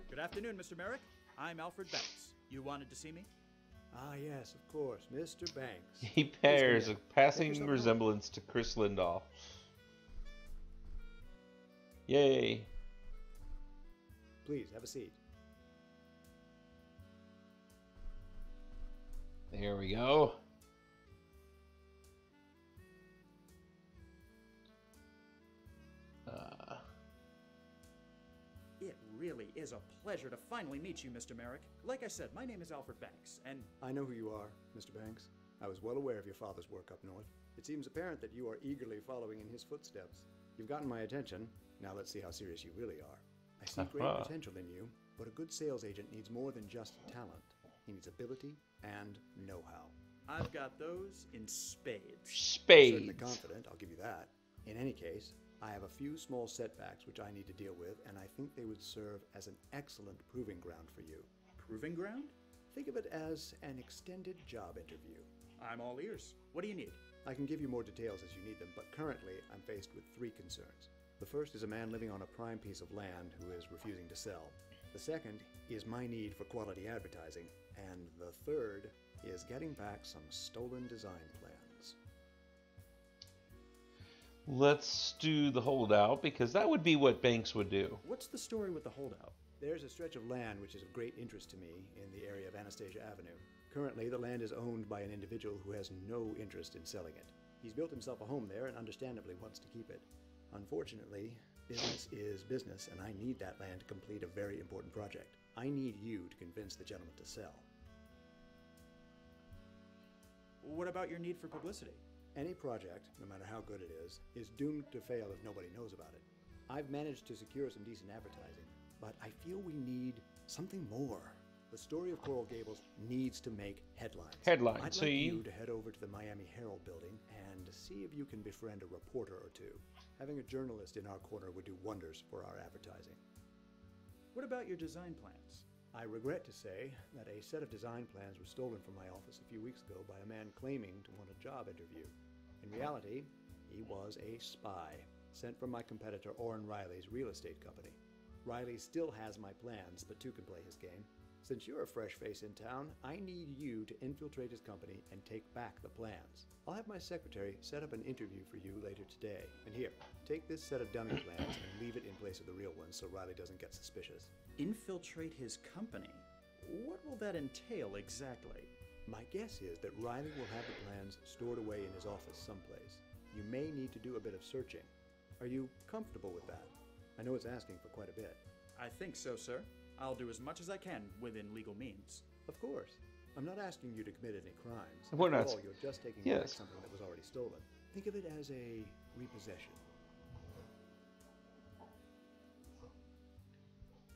Good afternoon, Mr. Merrick. I'm Alfred Banks. You wanted to see me? Ah, yes, of course, Mr. Banks. He bears a passing yourself resemblance to Chris Lindahl. Yay. Please, have a seat. There we go. It really is a pleasure to finally meet you, Mr. Merrick. Like I said, my name is Alfred Banks, and I know who you are, Mr. Banks. I was well aware of your father's work up north. It seems apparent that you are eagerly following in his footsteps. You've gotten my attention. Now let's see how serious you really are. I see great potential in you, but a good sales agent needs more than just talent. He needs ability and know-how. I've got those in spades. Certainly Spades. confident, I'll give you that. In any case, I have a few small setbacks which I need to deal with, and I think they would serve as an excellent proving ground for you. Proving ground? Think of it as an extended job interview. I'm all ears. What do you need? I can give you more details as you need them, but currently I'm faced with three concerns. The first is a man living on a prime piece of land who is refusing to sell. The second is my need for quality advertising. And the third is getting back some stolen design plans. Let's do the holdout, because that would be what Banks would do. What's the story with the holdout? There's a stretch of land which is of great interest to me in the area of Anastasia Avenue. Currently, the land is owned by an individual who has no interest in selling it. He's built himself a home there and understandably wants to keep it. Unfortunately, business is business, and I need that land to complete a very important project. I need you to convince the gentleman to sell. What about your need for publicity? Any project, no matter how good it is doomed to fail if nobody knows about it. I've managed to secure some decent advertising, but I feel we need something more. The story of Coral Gables needs to make headlines. Headlines, I'd like you to head over to the Miami Herald building and see if you can befriend a reporter or two. Having a journalist in our corner would do wonders for our advertising. What about your design plans? I regret to say that a set of design plans were stolen from my office a few weeks ago by a man claiming to want a job interview. In reality, he was a spy, sent from my competitor Orrin Riley's real estate company. Riley still has my plans, but two can play his game. Since you're a fresh face in town, I need you to infiltrate his company and take back the plans. I'll have my secretary set up an interview for you later today. And here, take this set of dummy plans and leave it in place of the real ones so Riley doesn't get suspicious. Infiltrate his company? What will that entail exactly? My guess is that Riley will have the plans stored away in his office someplace. You may need to do a bit of searching. Are you comfortable with that? I know it's asking for quite a bit. I think so, sir. I'll do as much as I can within legal means. Of course. I'm not asking you to commit any crimes. We're not. After all, you're just taking back something that was already stolen. Think of it as a repossession.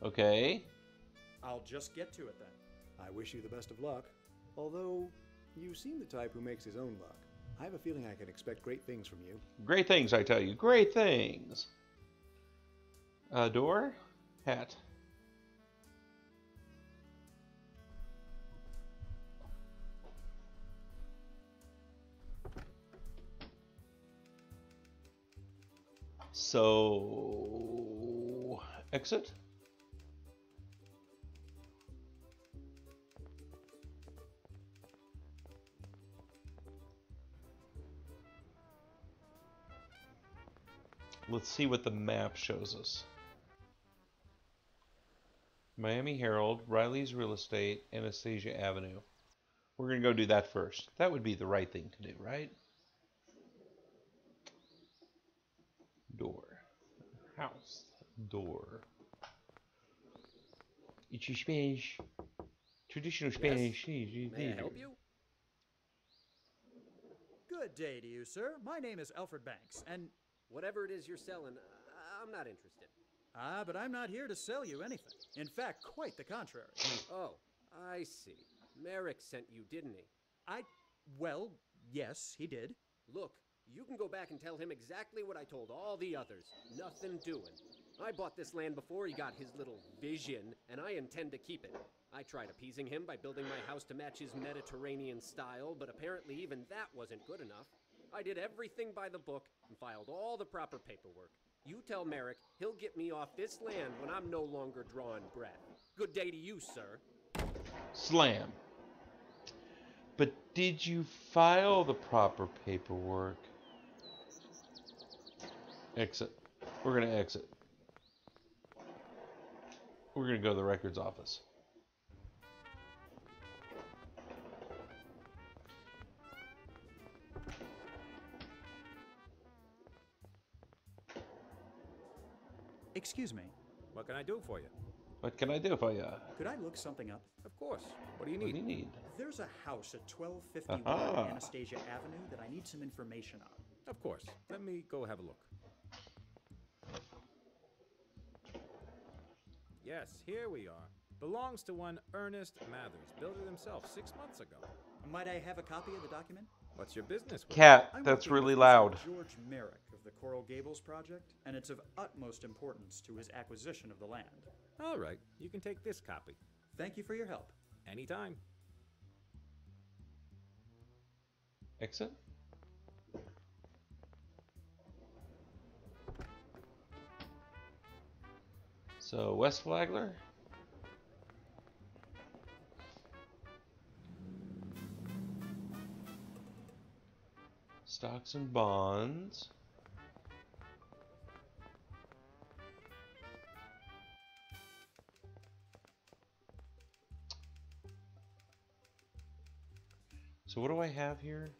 Okay. I'll just get to it then. I wish you the best of luck. Although, you seem the type who makes his own luck. I have a feeling I can expect great things from you. Great things, I tell you. Great things. Door? Hat. So, exit. Let's see what the map shows us. Miami Herald, Riley's Real Estate, Anastasia Avenue. We're going to go do that first. That would be the right thing to do, right? Door. House. Door. It's Spanish. Traditional Spanish. Yes? May I help you? Good day to you, sir. My name is Alfred Banks, and... Whatever it is you're selling, I'm not interested. Ah, but I'm not here to sell you anything. In fact, quite the contrary. Oh, I see. Merrick sent you, didn't he? Well, yes, he did. Look, you can go back and tell him exactly what I told all the others. Nothing doing. I bought this land before he got his little vision, and I intend to keep it. I tried appeasing him by building my house to match his Mediterranean style, but apparently even that wasn't good enough. I did everything by the book and filed all the proper paperwork. You tell Merrick he'll get me off this land when I'm no longer drawing breath. Good day to you, sir. Slam. But did you file the proper paperwork? Exit. We're going to exit. We're going to go to the records office. Excuse me. What can I do for you? What can I do for you? Could I look something up? Of course. What do you What need? do you need? There's a house at 1251 Aha. Anastasia Avenue that I need some information on. Of course. Let me go have a look. Yes, here we are. Belongs to one Ernest Mathers. Built it himself 6 months ago. Might I have a copy of the document? What's your business with? Cat, I'm that's working really with Mr. loud. George Merrick of the Coral Gables project, and it's of utmost importance to his acquisition of the land. All right. You can take this copy. Thank you for your help. Anytime. Exit. So, West Flagler. Stocks and bonds. So what do I have here?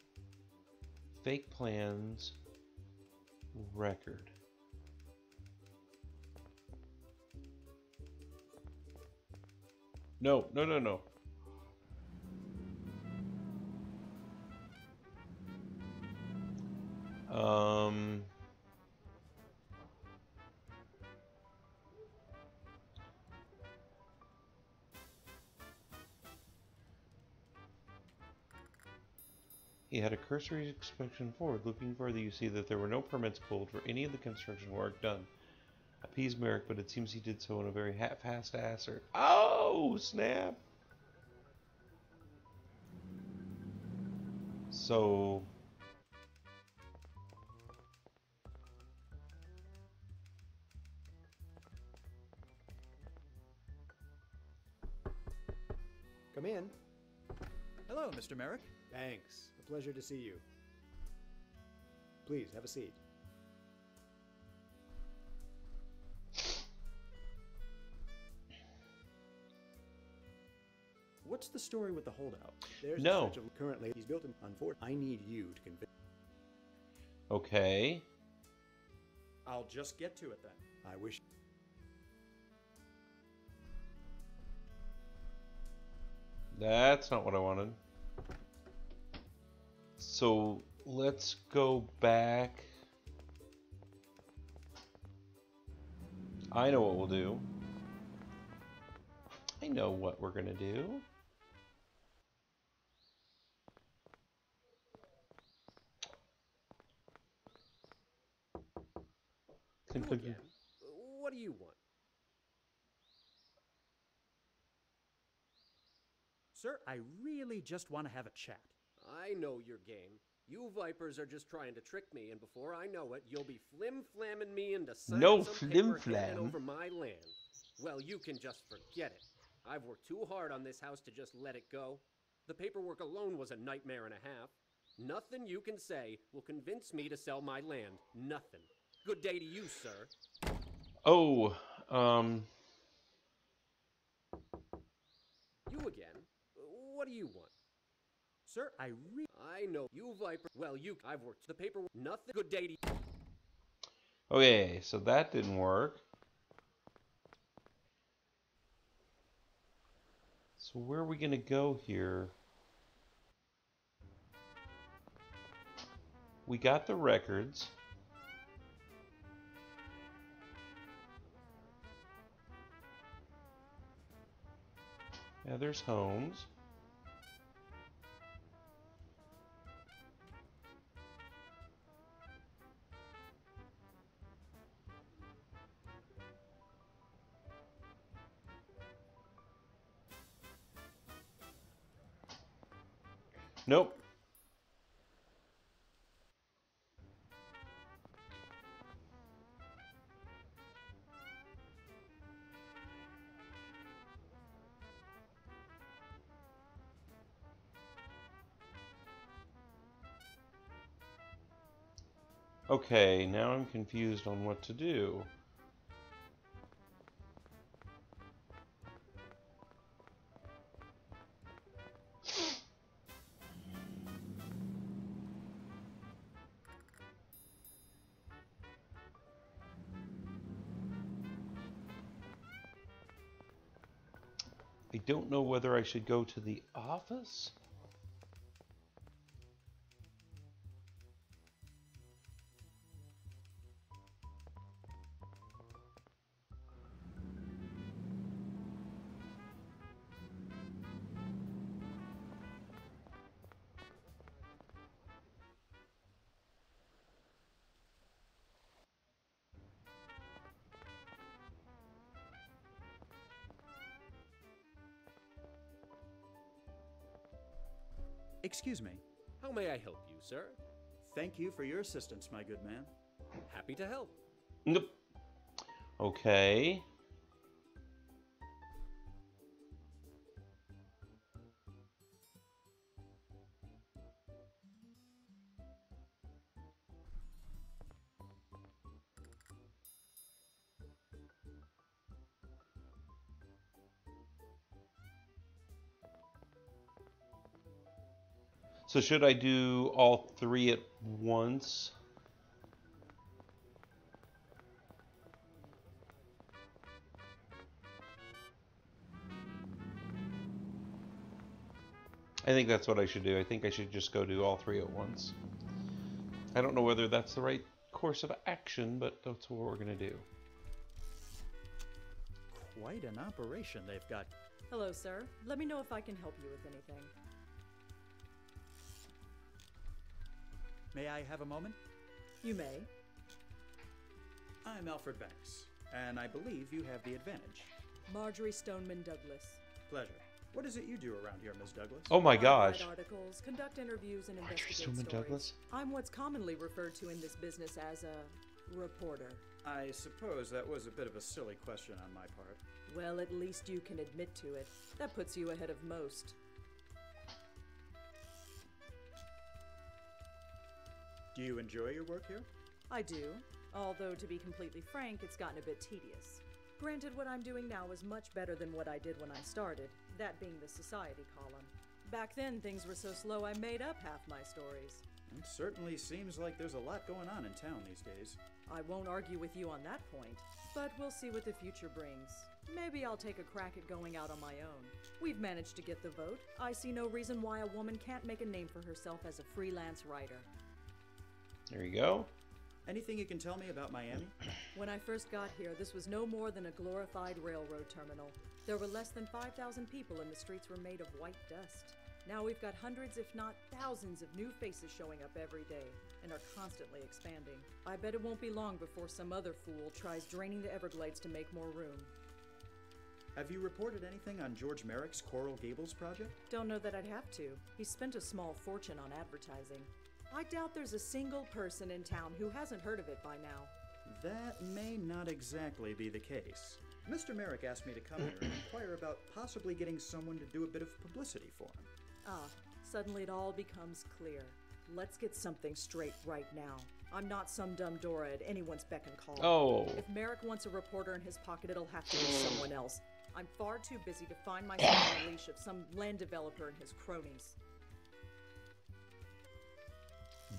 Fake plans. Record. No, no, no, no. He had a cursory inspection forward. Looking further, you see that there were no permits pulled for any of the construction work done. Appease Merrick, but it seems he did so in a very half-assed or oh, snap! So... Come in. Hello, Mr. Merrick. Thanks. A pleasure to see you. Please, have a seat. What's the story with the holdout? There's No. a stretch of currently he's built an unfortunate. I need you to convince. Okay. I'll just get to it then. I wish. That's not what I wanted. So let's go back. I know what we'll do. I know what we're gonna do. You again. What do you want? Sir, I really just want to have a chat. I know your game. You Vipers are just trying to trick me, and before I know it, you'll be flim-flamming me into signing No some paper handing flim-flam. over my land. Well, you can just forget it. I've worked too hard on this house to just let it go. The paperwork alone was a nightmare and a half. Nothing you can say will convince me to sell my land. Nothing. Good day to you, sir. Oh, You again? What do you want? Sir, I know you Viper. Well, I've worked the paperwork. Nothing. Good day to you. okay, so that didn't work. So where are we gonna go here? We got the records. Yeah, there's homes. Nope. Okay, now I'm confused on what to do. I don't know whether I should go to the office. Excuse me. How may I help you, sir? Thank you for your assistance, my good man. Happy to help. Nope. Okay. So should I do all three at once? I think that's what I should do. I think I should just go do all three at once. I don't know whether that's the right course of action, but that's what we're going to do. Quite an operation they've got. Hello, sir. Let me know if I can help you with anything. May I have a moment? You may. I'm Alfred Banks, and I believe you have the advantage. Marjorie Stoneman Douglas. Pleasure. What is it you do around here, Miss Douglas? Oh my I gosh. write articles, conduct interviews, and Marjorie investigate Stoneman stories. Douglas? I'm what's commonly referred to in this business as a reporter. I suppose that was a bit of a silly question on my part. Well, at least you can admit to it. That puts you ahead of most. Do you enjoy your work here? I do, although to be completely frank, it's gotten a bit tedious. Granted, what I'm doing now is much better than what I did when I started, that being the society column. Back then, things were so slow I made up half my stories. It certainly seems like there's a lot going on in town these days. I won't argue with you on that point, but we'll see what the future brings. Maybe I'll take a crack at going out on my own. We've managed to get the vote. I see no reason why a woman can't make a name for herself as a freelance writer. There you go. Anything you can tell me about Miami? When I first got here, this was no more than a glorified railroad terminal. There were less than 5,000 people and the streets were made of white dust. Now we've got hundreds, if not thousands, of new faces showing up every day and are constantly expanding. I bet it won't be long before some other fool tries draining the Everglades to make more room. Have you reported anything on George Merrick's Coral Gables project? Don't know that I'd have to. He spent a small fortune on advertising. I doubt there's a single person in town who hasn't heard of it by now. That may not exactly be the case. Mr. Merrick asked me to come here and inquire about possibly getting someone to do a bit of publicity for him. Ah, suddenly it all becomes clear. Let's get something straight right now. I'm not some dumb Dora at anyone's beck and call. Oh. If Merrick wants a reporter in his pocket, it'll have to be someone else. I'm far too busy to find myself on the leash of some land developer and his cronies.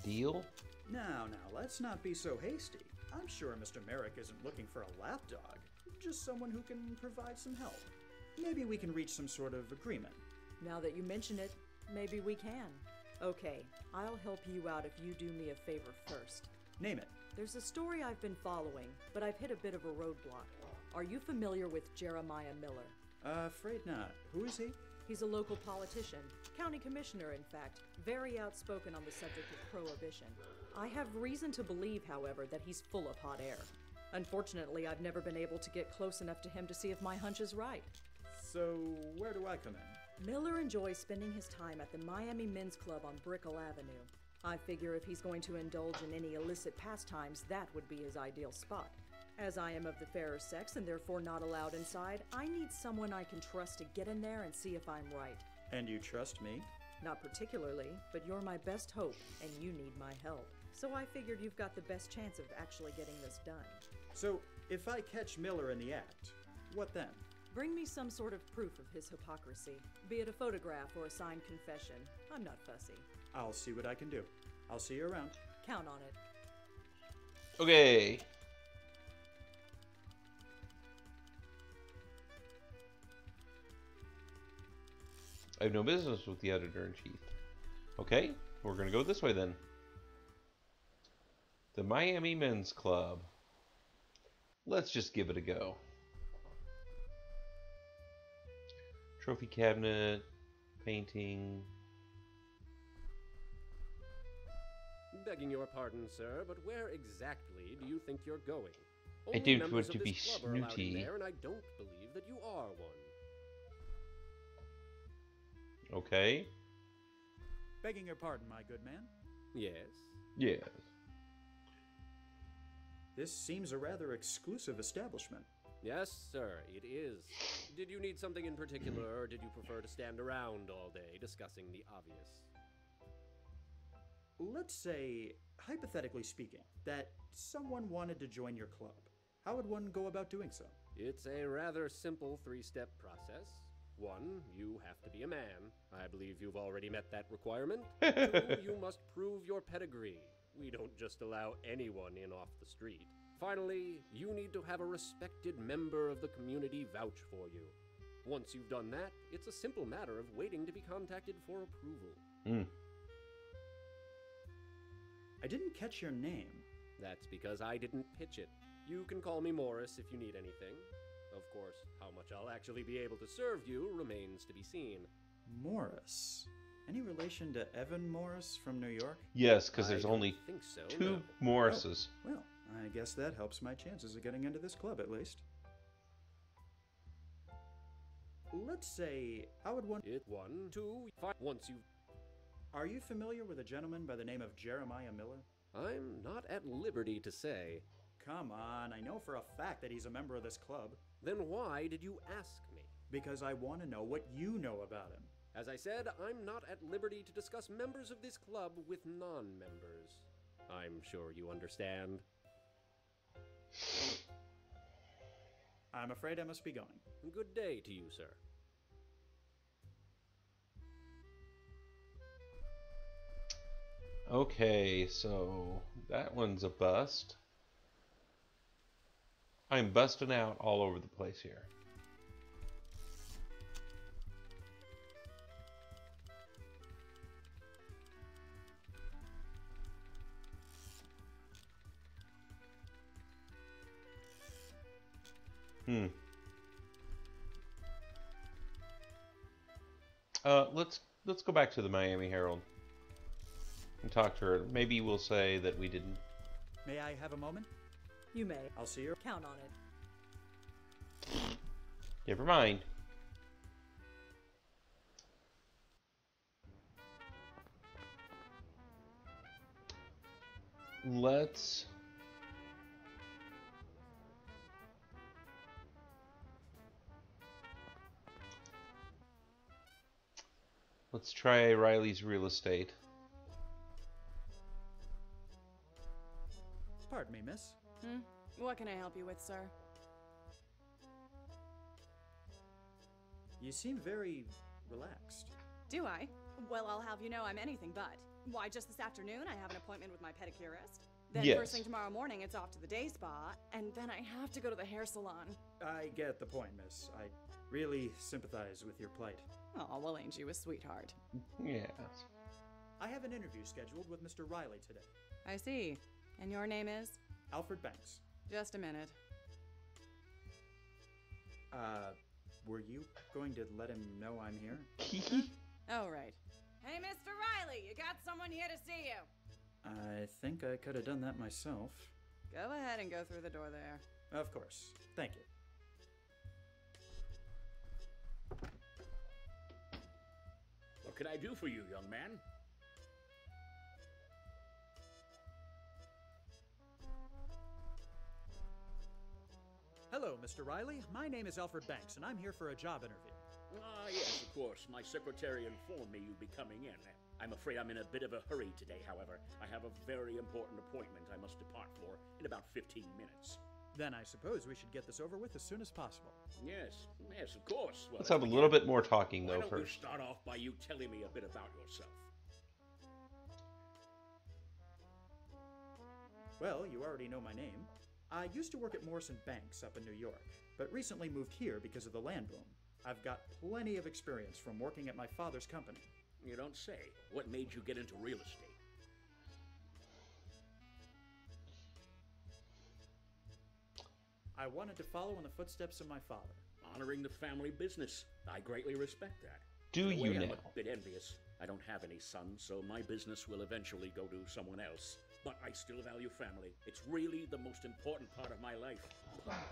Deal? Now, let's not be so hasty. I'm sure Mr. Merrick isn't looking for a lapdog, just someone who can provide some help. Maybe we can reach some sort of agreement. Now that you mention it, maybe we can. Okay, I'll help you out if you do me a favor first. Name it. There's a story I've been following, but I've hit a bit of a roadblock. Are you familiar with Jeremiah Miller? Afraid not. Who is he? He's a local politician, county commissioner in fact, very outspoken on the subject of prohibition. I have reason to believe, however, that he's full of hot air. Unfortunately, I've never been able to get close enough to him to see if my hunch is right. So, where do I come in? Miller enjoys spending his time at the Miami Men's Club on Brickell Avenue. I figure if he's going to indulge in any illicit pastimes, that would be his ideal spot. As I am of the fairer sex and therefore not allowed inside, I need someone I can trust to get in there and see if I'm right. And you trust me? Not particularly, but you're my best hope, and you need my help. So I figured you've got the best chance of actually getting this done. So, if I catch Miller in the act, what then? Bring me some sort of proof of his hypocrisy, be it a photograph or a signed confession. I'm not fussy. I'll see what I can do. I'll see you around. Count on it. Okay. I have no business with the editor-in-chief. Okay, we're going to go this way then. The Miami Men's Club. Let's just give it a go. Trophy cabinet, painting. Begging your pardon, sir, but where exactly do you think you're going? I Only don't members want of to be this club are allowed in snooty. there, and I don't believe that you are one. Okay. Begging your pardon, my good man. Yes? Yes. This seems a rather exclusive establishment. Yes, sir, it is. Did you need something in particular, or did you prefer to stand around all day discussing the obvious? Let's say, hypothetically speaking, that someone wanted to join your club. How would one go about doing so? It's a rather simple three-step process. 1, you have to be a man. I believe you've already met that requirement. 2, you must prove your pedigree. We don't just allow anyone in off the street. Finally, you need to have a respected member of the community vouch for you. Once you've done that, it's a simple matter of waiting to be contacted for approval. I didn't catch your name. That's because I didn't pitch it. You can call me Morris if you need anything. Of course, how much I'll actually be able to serve you remains to be seen. Morris. Any relation to Evan Morris from New York? Yes, because there's I don't only think so, 2 no. Morrises. Oh, well, I guess that helps my chances of getting into this club at least. Let's say, how would one... 1, 2, 5. Once you... Are you familiar with a gentleman by the name of Jeremiah Miller? I'm not at liberty to say. Come on, I know for a fact that he's a member of this club. Then why did you ask me? Because I want to know what you know about him. As I said, I'm not at liberty to discuss members of this club with non-members. I'm sure you understand. I'm afraid I must be going. Good day to you, sir. Okay, so that one's a bust. I'm busting out all over the place here. Let's go back to the Miami Herald and talk to her. Maybe we'll say that we didn't. May I have a moment? You may. I'll see you. Count on it. Never mind. let's try Riley's real estate. Pardon me, miss. What can I help you with, sir? You seem very relaxed. Do I? Well, I'll have you know I'm anything but. Why, just this afternoon I have an appointment with my pedicurist. Then Yes. first thing tomorrow morning it's off to the day spa, and then I have to go to the hair salon. I get the point, miss. I really sympathize with your plight. Oh, well, ain't you a sweetheart? Yes. I have an interview scheduled with Mr. Riley today. I see. And your name is? Alfred Banks. Just a minute. Were you going to let him know I'm here? Oh, right. Hey, Mr. Riley, you got someone here to see you. I think I could have done that myself. Go ahead and go through the door there. Of course. Thank you. What can I do for you, young man? Hello, Mr. Riley. My name is Alfred Banks, and I'm here for a job interview. Ah, yes, of course. My secretary informed me you'd be coming in. I'm afraid I'm in a bit of a hurry today, however. I have a very important appointment I must depart for in about 15 minutes. Then I suppose we should get this over with as soon as possible. Yes, of course. Well, Let's have a little bit more talking, why though, don't we first. start off by you telling me a bit about yourself? Well, you already know my name. I used to work at Morrison Banks up in New York, but recently moved here because of the land boom. I've got plenty of experience from working at my father's company. You don't say. What made you get into real estate? I wanted to follow in the footsteps of my father. Honoring the family business. I greatly respect that. Do In a way, you I'm now? a bit envious. I don't have any sons, so my business will eventually go to someone else. But I still value family. It's really the most important part of my life.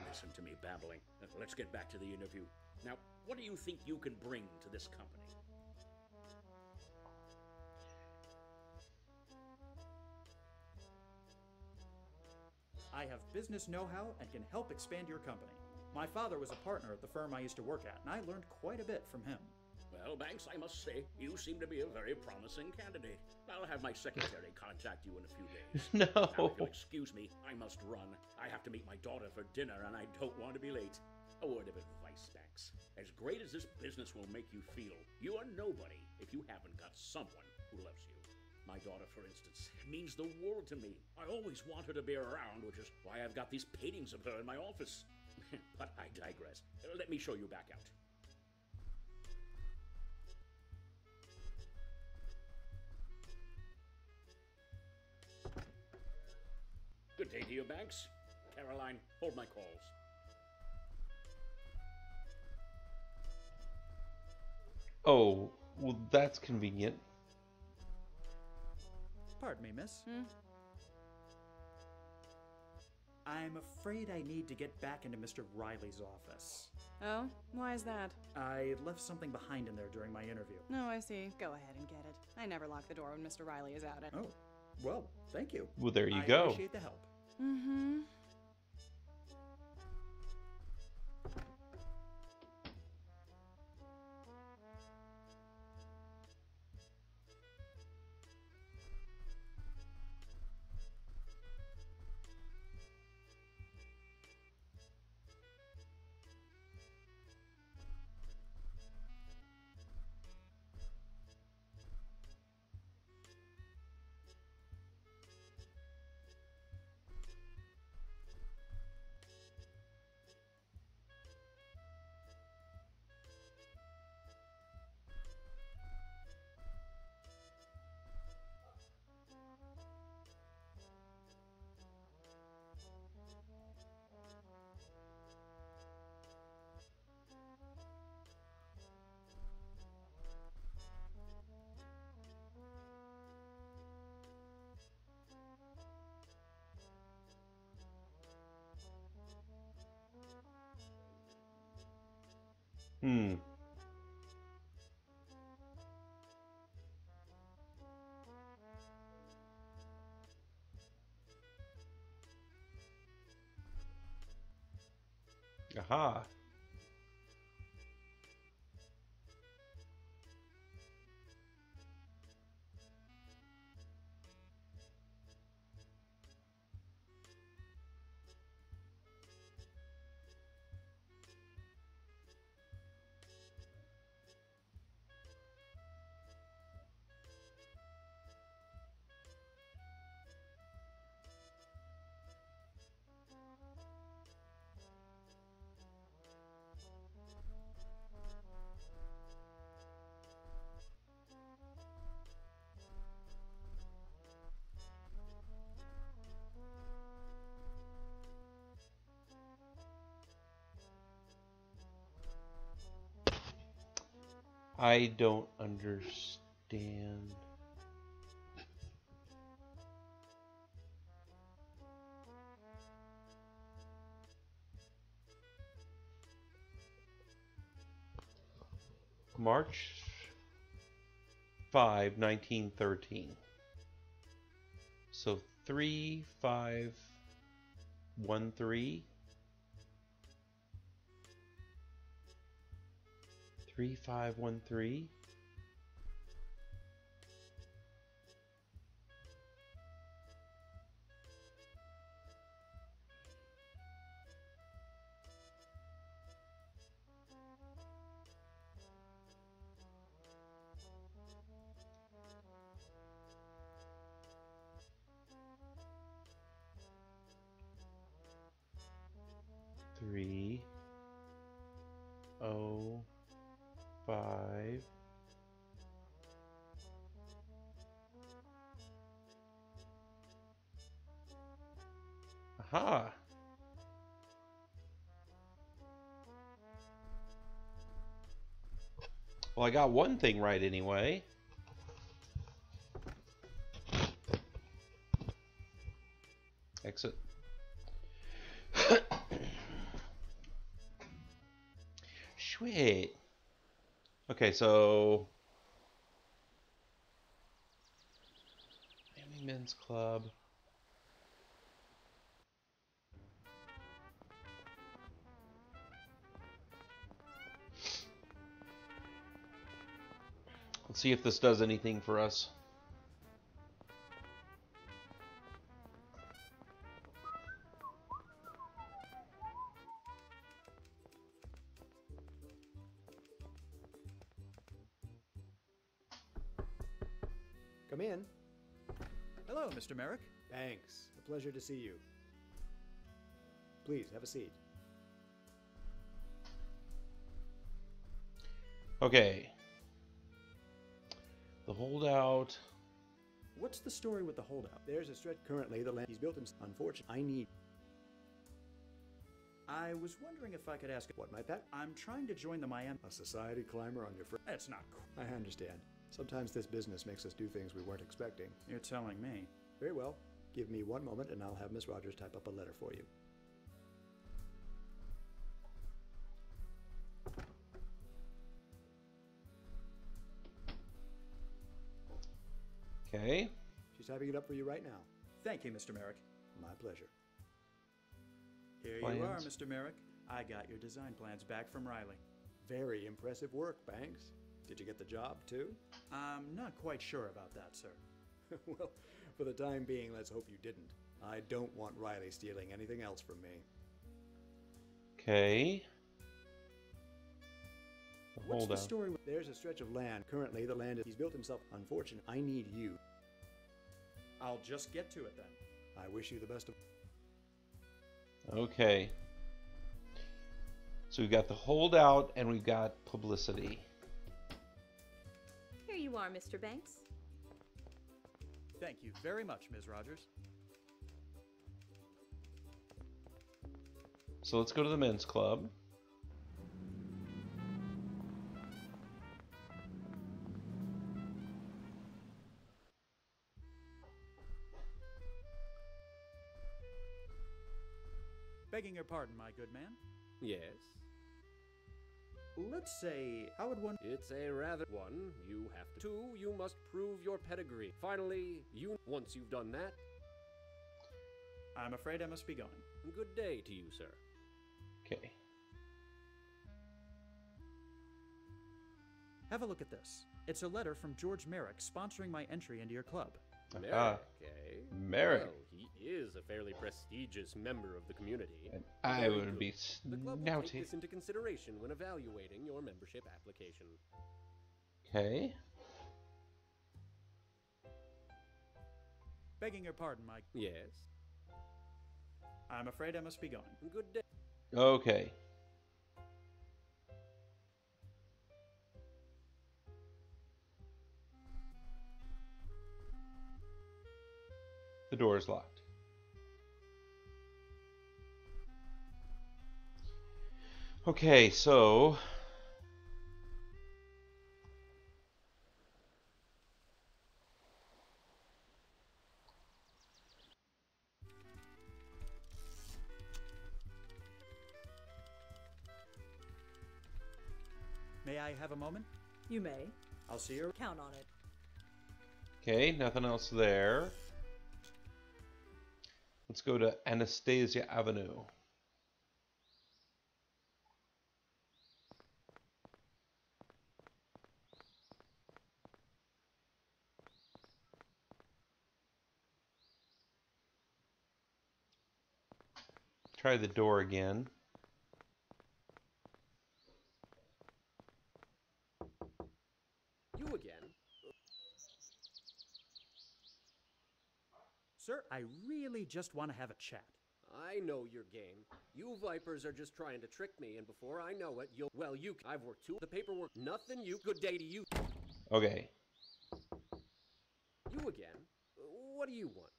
Listen to me babbling. Let's get back to the interview. Now, what do you think you can bring to this company? I have business know-how and can help expand your company. My father was a partner at the firm I used to work at, and I learned quite a bit from him. Well, Banks, I must say, you seem to be a very promising candidate. I'll have my secretary contact you in a few days. No. Now, if you'll excuse me, I must run. I have to meet my daughter for dinner, and I don't want to be late. A word of advice, Banks. As great as this business will make you feel, you are nobody if you haven't got someone who loves you. My daughter, for instance, means the world to me. I always want her to be around, which is why I've got these paintings of her in my office. But I digress. Let me show you back out. Good day to you, Banks. Caroline, hold my calls. Oh, well, that's convenient. Pardon me, miss. I'm afraid I need to get back into Mr. Riley's office. Oh? Why is that? I left something behind in there during my interview. Oh, I see. Go ahead and get it. I never lock the door when Mr. Riley is out. Oh, well, thank you. Well, there you I go. appreciate the help. Mm-hmm. Hmm. Aha. I don't understand. March 5, 1913. So 3513. 3513. Three, oh, 5. Aha. Well, I got one thing right anyway. Exit. Sweet. Okay, so Miami Men's Club. Let's see if this does anything for us. Come in. Hello, Mr. Merrick. Thanks. A pleasure to see you. Please, have a seat. Okay. The holdout. What's the story with the holdout? There's a stretch currently the land he's built himself. Unfortunately, I need... I was wondering if I could ask... What, my pet? I'm trying to join the Miami... A society climber on your... That's not cool. I understand. Sometimes this business makes us do things we weren't expecting. You're telling me. Very well. Give me one moment and I'll have Miss Rogers type up a letter for you. Okay. She's typing it up for you right now. Thank you, Mr. Merrick. My pleasure. Here Plans. you are, Mr. Merrick. I got your design plans back from Riley. Very impressive work, Banks. Did you get the job, too? I'm not quite sure about that, sir. Well, for the time being, let's hope you didn't. I don't want Riley stealing anything else from me. Okay. What's the story with... There's a stretch of land. Currently, the land he's built himself. Unfortunate. I need you. I'll just get to it then. I wish you the best of... Okay. So we've got the holdout and we've got publicity. Here you are, Mr. Banks. Thank you very much, Ms. Rogers. So let's go to the men's club. Begging your pardon, my good man. Yes. Let's say, how would one... It's a rather... One, you have to... Two, you must prove your pedigree. Finally, once you've done that... I'm afraid I must be going. Good day to you, sir. Okay. Have a look at this. It's a letter from George Merrick sponsoring my entry into your club. Merrick, eh? Merrick. Well, he is a fairly prestigious member of the community. And I Very would good. be The club will take snouty. this into consideration when evaluating your membership application. Okay. Begging your pardon, Mike. Yes. I'm afraid I must be going. Good day. Okay. The door is locked. Okay, so May I have a moment? You may. I'll see you. Count on it. okay, nothing else there. Let's go to Anastasia Avenue. Try the door again. You again? Sir, I really just want to have a chat. I know your game. You Vipers are just trying to trick me, and before I know it, you'll... Well, I've worked the paperwork. Nothing you... Good day to you. Okay. You again? What do you want?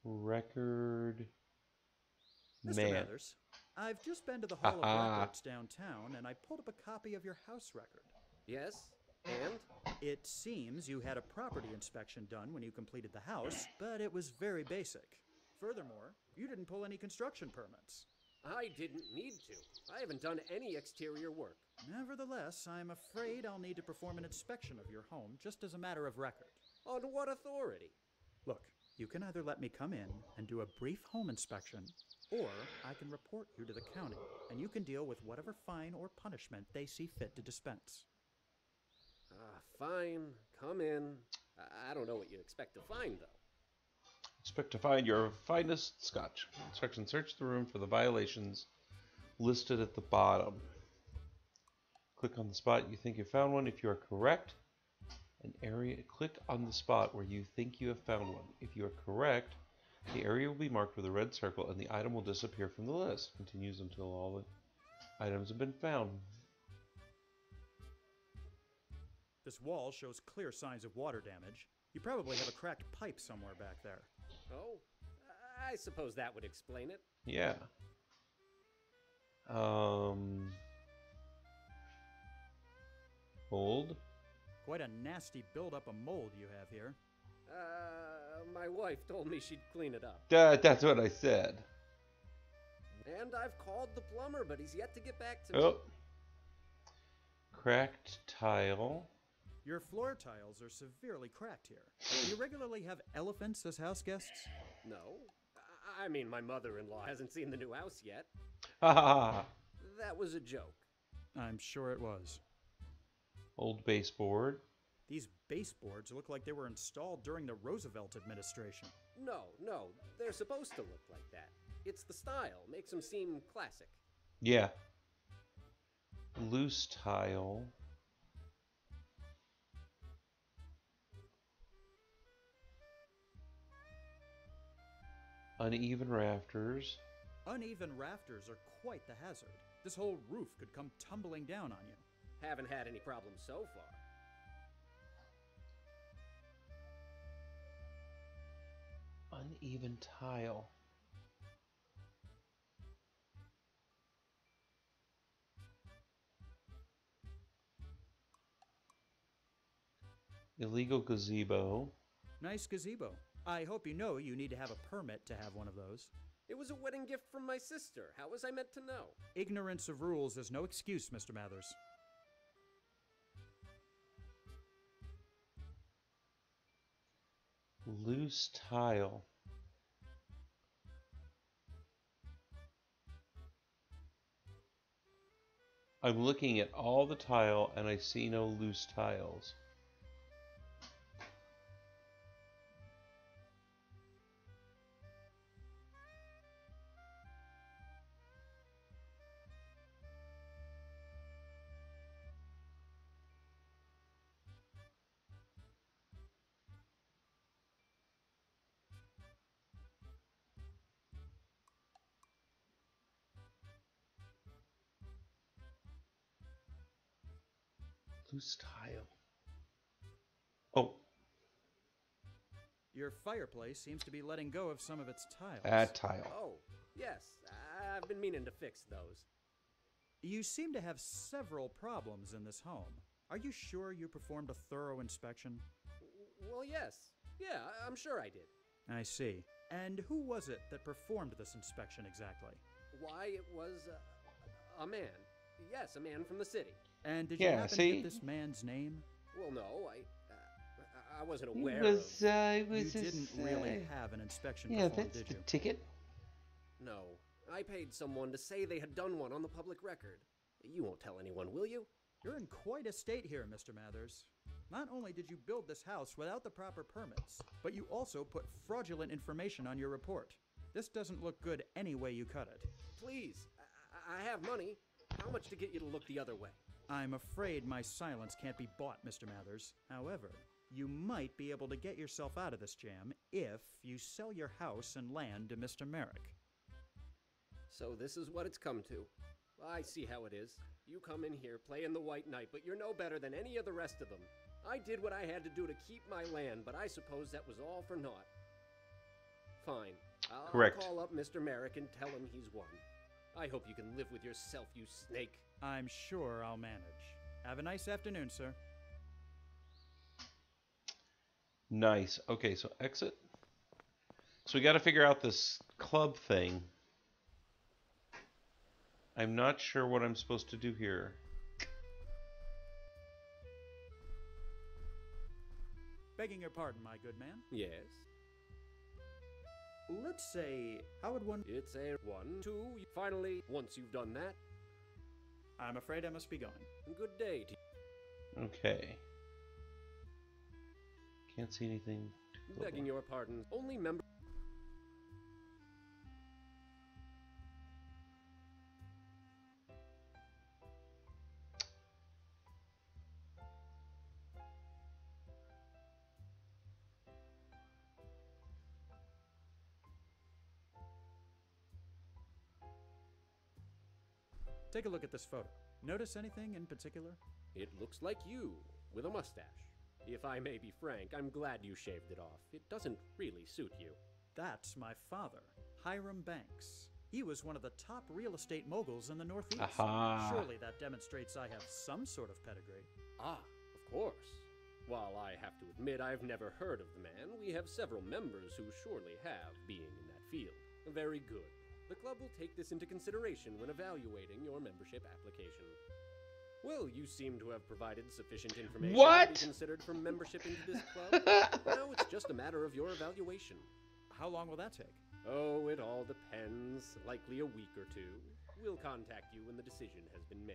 Record Mr. man. Mathers, I've just been to the Hall Aha. of Records downtown, and I pulled up a copy of your house record. Yes? And? It seems you had a property inspection done when you completed the house, but it was very basic. Furthermore, you didn't pull any construction permits. I didn't need to. I haven't done any exterior work. Nevertheless, I'm afraid I'll need to perform an inspection of your home just as a matter of record. On what authority? Look, you can either let me come in and do a brief home inspection, or I can report you to the county, and you can deal with whatever fine or punishment they see fit to dispense. Fine. Come in. I don't know what you'd expect to find, though. Expect to find your finest scotch. Instruction: search the room for the violations listed at the bottom. Click on the spot you think you found one. If you are correct, click on the spot where you think you have found one. If you are correct, the area will be marked with a red circle and the item will disappear from the list. Continues until all the items have been found. This wall shows clear signs of water damage. You probably have a cracked pipe somewhere back there. Oh, I suppose that would explain it. Yeah. Hold. Quite a nasty buildup of mold you have here. My wife told me she'd clean it up. That's what I said. And I've called the plumber, but he's yet to get back to me. Oh. Cracked tile. Your floor tiles are severely cracked here. Do you regularly have elephants as house guests? No. I mean, my mother-in-law hasn't seen the new house yet. Ha ha ha. That was a joke. I'm sure it was. Old baseboard. These baseboards look like they were installed during the Roosevelt administration. No, they're supposed to look like that. It's the style, makes them seem classic. Yeah. Loose tile. Uneven rafters. Uneven rafters are quite the hazard. This whole roof could come tumbling down on you. Haven't had any problems so far. Uneven tile. Illegal gazebo. Nice gazebo. I hope you know you need to have a permit to have one of those. It was a wedding gift from my sister. How was I meant to know? Ignorance of rules is no excuse, Mr. Mathers. Loose tile. I'm looking at all the tile and I see no loose tiles. Loose tile. Oh. Your fireplace seems to be letting go of some of its tiles. That tile. Oh, yes. I've been meaning to fix those. You seem to have several problems in this home. Are you sure you performed a thorough inspection? Well, yes. Yeah, I'm sure I did. I see. And who was it that performed this inspection exactly? Why, it was a man. Yes, a man from the city. And did you happen to get this man's name? Well, no, I wasn't aware of... You didn't really have an inspection performed, that's did the you? ticket. No, I paid someone to say they had done one on the public record. You won't tell anyone, will you? You're in quite a state here, Mr. Mathers. Not only did you build this house without the proper permits, but you also put fraudulent information on your report. This doesn't look good any way you cut it. Please, I have money. How much to get you to look the other way? I'm afraid my silence can't be bought, Mr. Mathers. However, you might be able to get yourself out of this jam if you sell your house and land to Mr. Merrick. So this is what it's come to. I see how it is. You come in here playing the White Knight, but you're no better than any of the rest of them. I did what I had to do to keep my land, but I suppose that was all for naught. Fine. I'll call up Mr. Merrick and tell him he's won. I hope you can live with yourself, you snake. I'm sure I'll manage. Have a nice afternoon, sir. Nice. Okay, so exit. So we got to figure out this club thing. I'm not sure what I'm supposed to do here. Begging your pardon, my good man. Yes? Let's say, how would one... It's a 1, 2, finally, once you've done that. I'm afraid I must be going. Good day to you. Okay. Can't see anything. Begging your pardon, only member... Take a look at this photo. Notice anything in particular? It looks like you, with a mustache. If I may be frank, I'm glad you shaved it off. It doesn't really suit you. That's my father, Hiram Banks. He was one of the top real estate moguls in the Northeast. Aha. Surely that demonstrates I have some sort of pedigree. Ah, of course. While I have to admit I've never heard of the man, we have several members who surely have, being in that field. Very good. The club will take this into consideration when evaluating your membership application. Well, you seem to have provided sufficient information to be considered for membership into this club. Now it's just a matter of your evaluation. How long will that take? Oh, it all depends. Likely a week or two. We'll contact you when the decision has been made.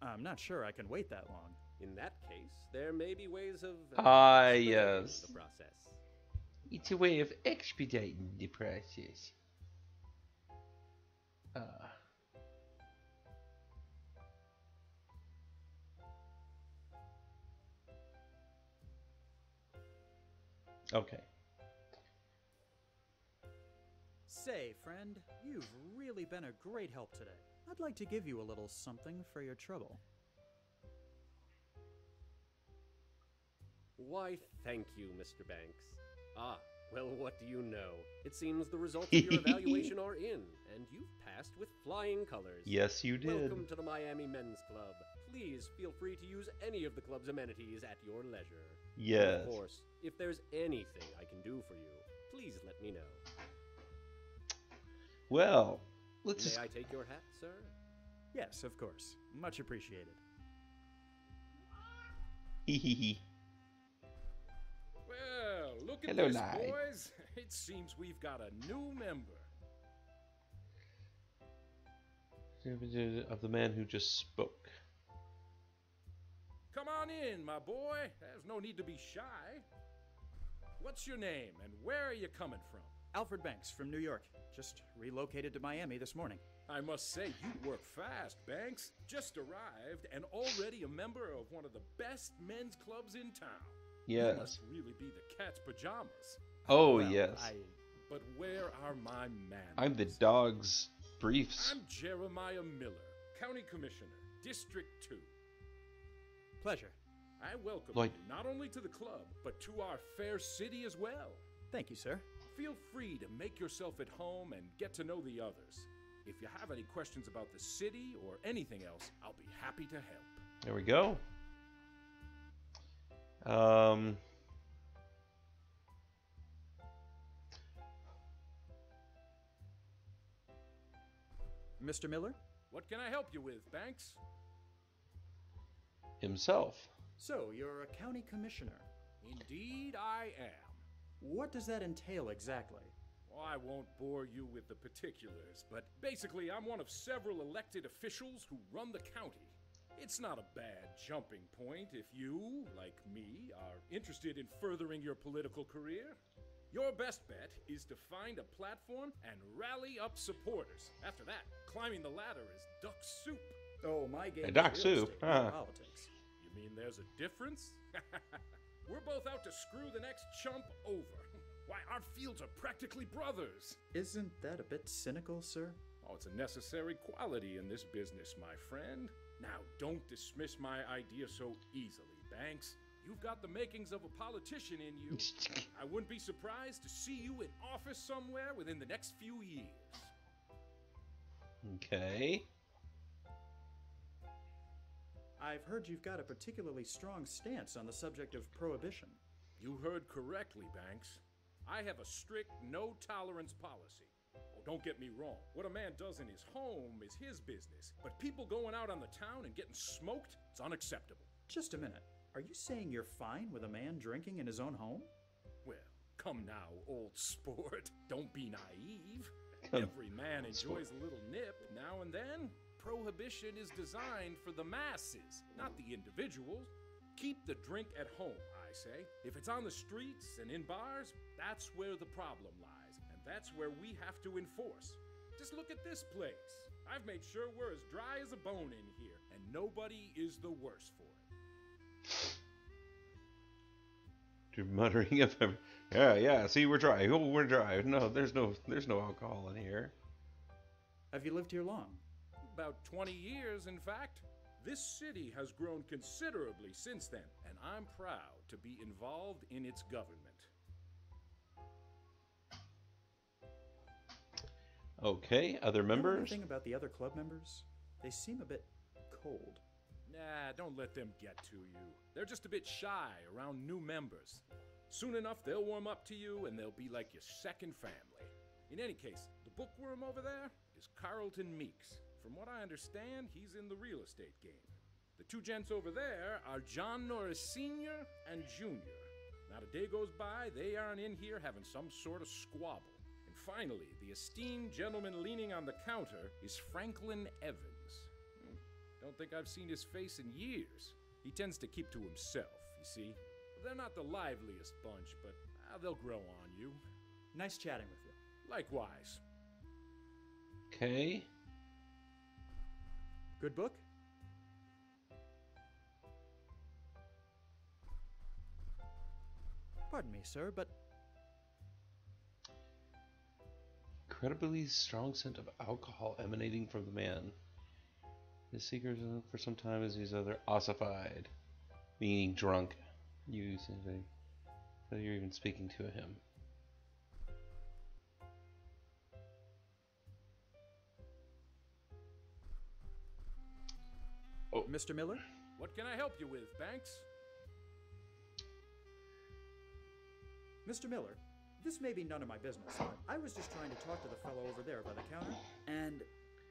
I'm not sure I can wait that long. In that case, there may be ways of yes. the process. It's a way of expediting the process. Okay. Say, friend, you've really been a great help today. I'd like to give you a little something for your trouble. Why, thank you, Mr. Banks. Ah, well, what do you know? It seems the results of your evaluation are in, and you've passed with flying colors. Yes, you did. Welcome to the Miami Men's Club. Please feel free to use any of the club's amenities at your leisure. Yes. Of course, if there's anything I can do for you, please let me know. Well, let's May I take your hat, sir? Yes, of course. Much appreciated. Well, look at Hello, this, Nye. boys. It seems we've got a new member. Of the man who just spoke. Come on in, my boy. There's no need to be shy. What's your name, and where are you coming from? Alfred Banks from New York. Just relocated to Miami this morning. I must say, you work fast, Banks. Just arrived, and already a member of one of the best men's clubs in town. Yes. You must really be the cat's pajamas. Oh, Well, yes. But where are my manners? I'm the dog's briefs. I'm Jeremiah Miller, County Commissioner, District 2. Pleasure. I welcome Like- you not only to the club, but to our fair city as well. Thank you, sir. Feel free to make yourself at home and get to know the others. If you have any questions about the city or anything else, I'll be happy to help. There we go. Mr. Miller? What can I help you with, Banks? Himself. So, you're a county commissioner. Indeed, I am. What does that entail exactly? Well, I won't bore you with the particulars, but basically, I'm one of several elected officials who run the county. It's not a bad jumping point if you, like me, are interested in furthering your political career. Your best bet is to find a platform and rally up supporters. After that, climbing the ladder is duck soup. Oh, my game A duck is real soup, estate, not huh. politics. You mean there's a difference? We're both out to screw the next chump over. Why, our fields are practically brothers. Isn't that a bit cynical, sir? Oh, it's a necessary quality in this business, my friend. Now, don't dismiss my idea so easily, Banks. You've got the makings of a politician in you. I wouldn't be surprised to see you in office somewhere within the next few years. Okay. I've heard you've got a particularly strong stance on the subject of prohibition. You heard correctly, Banks. I have a strict no-tolerance policy. Oh, don't get me wrong. What a man does in his home is his business. But people going out on the town and getting smoked, it's unacceptable. Just a minute. Are you saying you're fine with a man drinking in his own home? Well, come now, old sport. Don't be naive. Come, Every man enjoys a little nip now and then. Prohibition is designed for the masses, not the individuals. Keep the drink at home, I say. If it's on the streets and in bars, that's where the problem lies, and that's where we have to enforce. Just look at this place. I've made sure we're as dry as a bone in here, and nobody is the worse for it. You're muttering of him. Yeah. See, we're dry. Oh, we're dry. No, there's no alcohol in here. Have you lived here long? About 20 years, in fact. This city has grown considerably since then, and I'm proud to be involved in its government. Okay, other Know members? anything about the other club members? They seem a bit cold. Nah, don't let them get to you. They're just a bit shy around new members. Soon enough, they'll warm up to you, and they'll be like your second family. In any case, the bookworm over there is Carlton Meeks. From what I understand, he's in the real estate game. The two gents over there are John Norris Sr. and Jr. Not a day goes by, they aren't in here having some sort of squabble. And finally, the esteemed gentleman leaning on the counter is Franklin Evans. Don't think I've seen his face in years. He tends to keep to himself, you see. They're not the liveliest bunch, but they'll grow on you. Nice chatting with you. Likewise. Okay. Good book? Pardon me, sir, but Incredibly strong scent of alcohol emanating from the man. His secret for some time as he's other ossified, meaning drunk. You say that you're even speaking to him. Oh, Mr. Miller? What can I help you with, Banks? Mr. Miller, this may be none of my business, but I was just trying to talk to the fellow over there by the counter, and,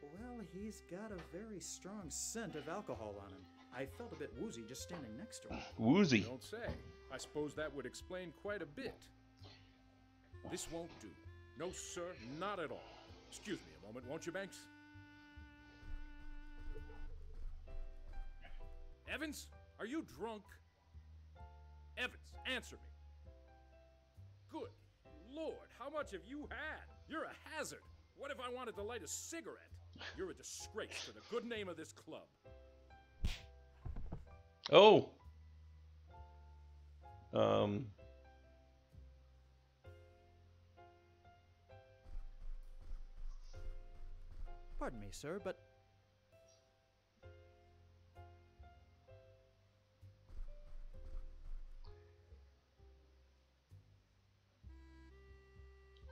well, he's got a very strong scent of alcohol on him. I felt a bit woozy just standing next to him. Woozy. Don't say. I suppose that would explain quite a bit. This won't do. No, sir, not at all. Excuse me a moment, won't you, Banks? Evans? Are you drunk? Evans, answer me. Good Lord, how much have you had? You're a hazard. What if I wanted to light a cigarette? You're a disgrace to the good name of this club. Oh. Pardon me, sir, but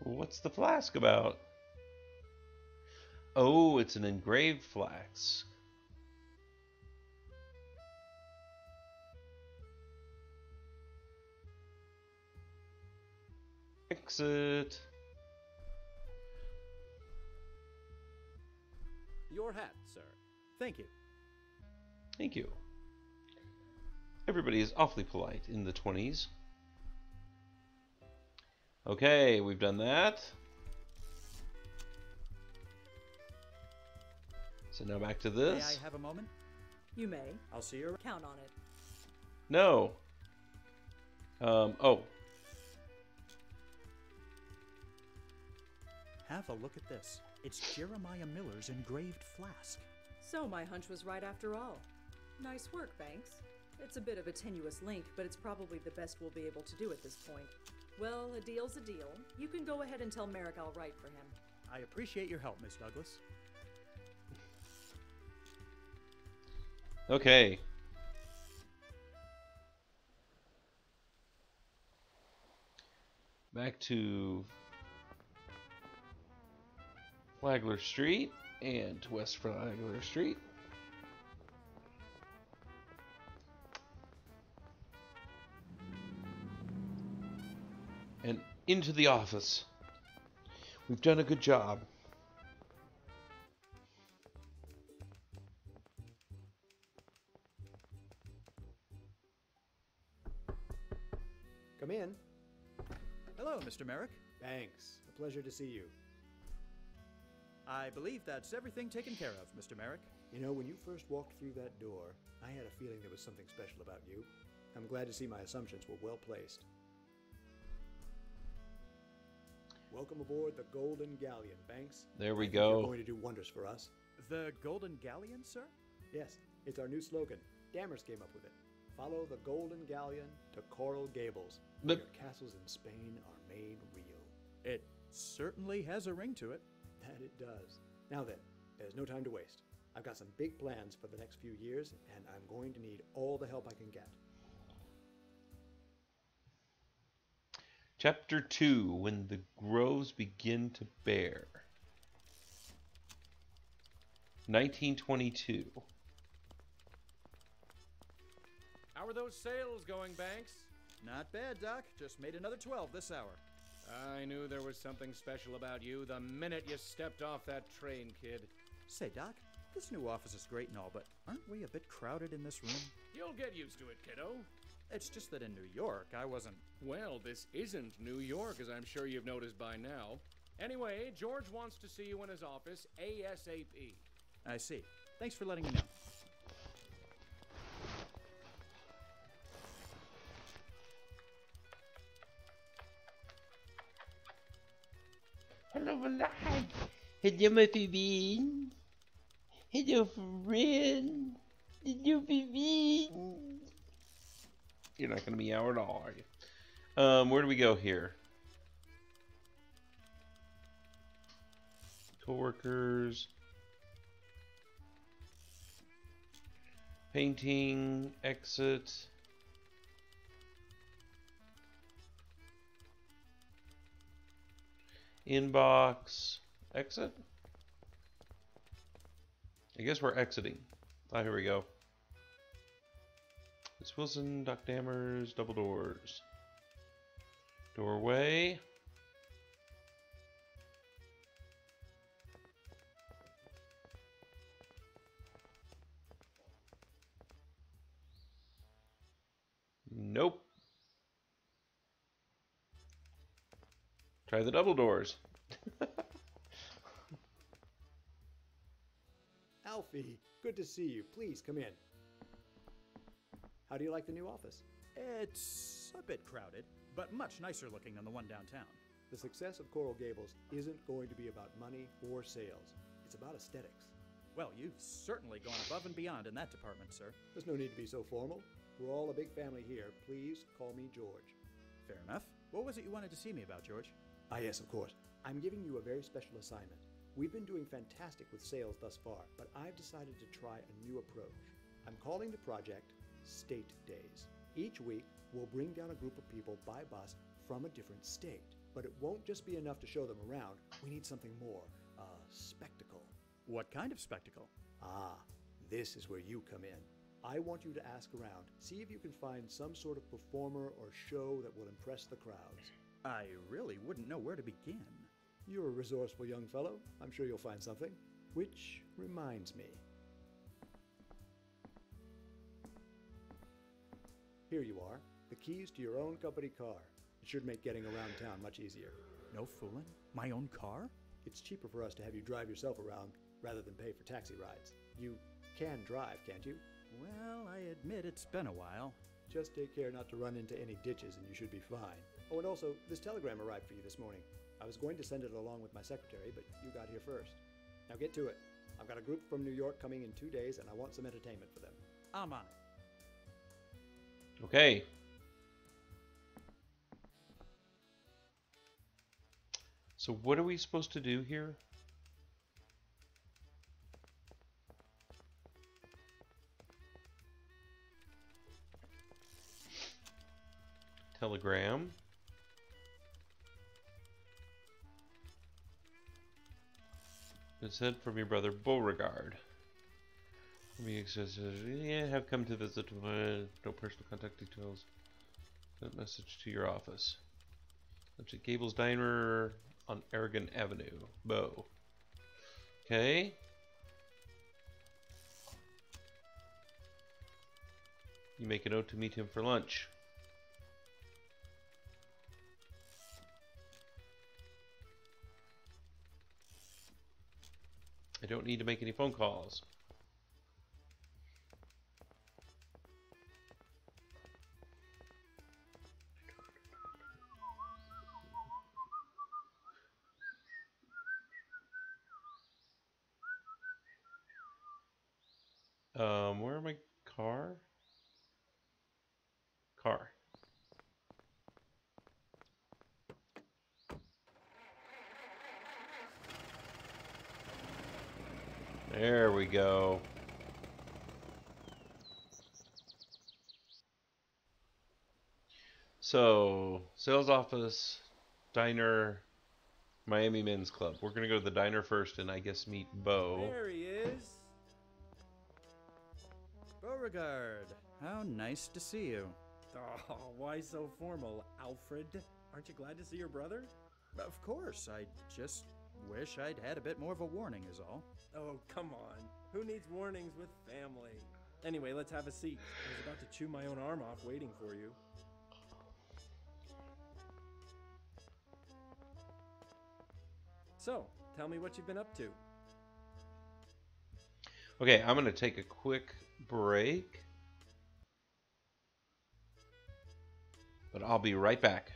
What's the flask about? Oh, it's an engraved flask. Exit. Your hat, sir. thank you. Thank you. Everybody is awfully polite in the 20s. Okay, we've done that. So now back to May this. I have a moment? You may. I'll see you. Count on it. No. Oh. Have a look at this. It's Jeremiah Miller's engraved flask. So my hunch was right after all. Nice work, Banks. It's a bit of a tenuous link, but it's probably the best we'll be able to do at this point. Well, a deal's a deal. You can go ahead and tell Merrick I'll write for him. I appreciate your help, Miss Douglas. Okay. Back to Flagler Street and West Flagler Street. And into the office. We've done a good job. Come in. Hello, Mr. Merrick. Thanks. A pleasure to see you. I believe that's everything taken care of, Mr. Merrick. You know, when you first walked through that door, I had a feeling there was something special about you. I'm glad to see my assumptions were well placed. Welcome aboard the Golden Galleon, Banks. There we I think go. You're going to do wonders for us. The Golden Galleon, sir? Yes, it's our new slogan. Dammers came up with it. Follow the Golden Galleon to Coral Gables. Where your castles in Spain are made real. It certainly has a ring to it. That it does. Now then, there's no time to waste. I've got some big plans for the next few years, and I'm going to need all the help I can get. Chapter 2, When the Groves Begin to Bear. 1922. How are those sales going, Banks? Not bad, Doc. Just made another 12 this hour. I knew there was something special about you the minute you stepped off that train, kid. Say, Doc, this new office is great and all, but aren't we a bit crowded in this room? You'll get used to it, kiddo. It's just that in New York, I wasn't... Well, this isn't New York, as I'm sure you've noticed by now. Anyway, George wants to see you in his office ASAP. I see. Thanks for letting me know. Hello, alive. Hello, my baby. Hello, friend. Hello, baby. You're not going to meow at all, are you? Where do we go here? Coworkers. Painting. Exit. Inbox. Exit? I guess we're exiting. Oh, here we go. Miss Wilson, Doc Dammers, double doors. Doorway. Nope. Try the double doors. Alfie, good to see you. Please come in. How do you like the new office? It's a bit crowded, but much nicer looking than the one downtown. The success of Coral Gables isn't going to be about money or sales. It's about aesthetics. Well, you've certainly gone above and beyond in that department, sir. There's no need to be so formal. We're all a big family here. Please call me George. Fair enough. What was it you wanted to see me about, George? Ah, yes, of course. I'm giving you a very special assignment. We've been doing fantastic with sales thus far, but I've decided to try a new approach. I'm calling the project State Days. Each week, we'll bring down a group of people by bus from a different state. But it won't just be enough to show them around. We need something more. A spectacle. What kind of spectacle? Ah, this is where you come in. I want you to ask around, see if you can find some sort of performer or show that will impress the crowds. I really wouldn't know where to begin. You're a resourceful young fellow. I'm sure you'll find something. Which reminds me. Here you are, the keys to your own company car. It should make getting around town much easier. No fooling? My own car? It's cheaper for us to have you drive yourself around rather than pay for taxi rides. You can drive, can't you? Well, I admit it's been a while. Just take care not to run into any ditches and you should be fine. Oh, and also, this telegram arrived for you this morning. I was going to send it along with my secretary, but you got here first. Now get to it. I've got a group from New York coming in 2 days, and I want some entertainment for them. I'm on it. Okay. So what are we supposed to do here? Telegram. It said from your brother Beauregard. Yeah, have come to visit. No personal contact details. Sent message to your office. Lunch at Gable's Diner on Aragon Avenue. Beau. Okay. You make a note to meet him for lunch. I don't need to make any phone calls. Where am I? Car? Car. There we go. So, sales office, diner, Miami Men's Club. We're gonna go to the diner first and I guess meet Beau. There he is. Beauregard, how nice to see you. Oh, why so formal, Alfred? Aren't you glad to see your brother? Of course, I just wish I'd had a bit more of a warning is all. Oh, come on. Who needs warnings with family? Anyway, let's have a seat. I was about to chew my own arm off waiting for you. So, tell me what you've been up to. Okay, I'm gonna take a quick break. But I'll be right back.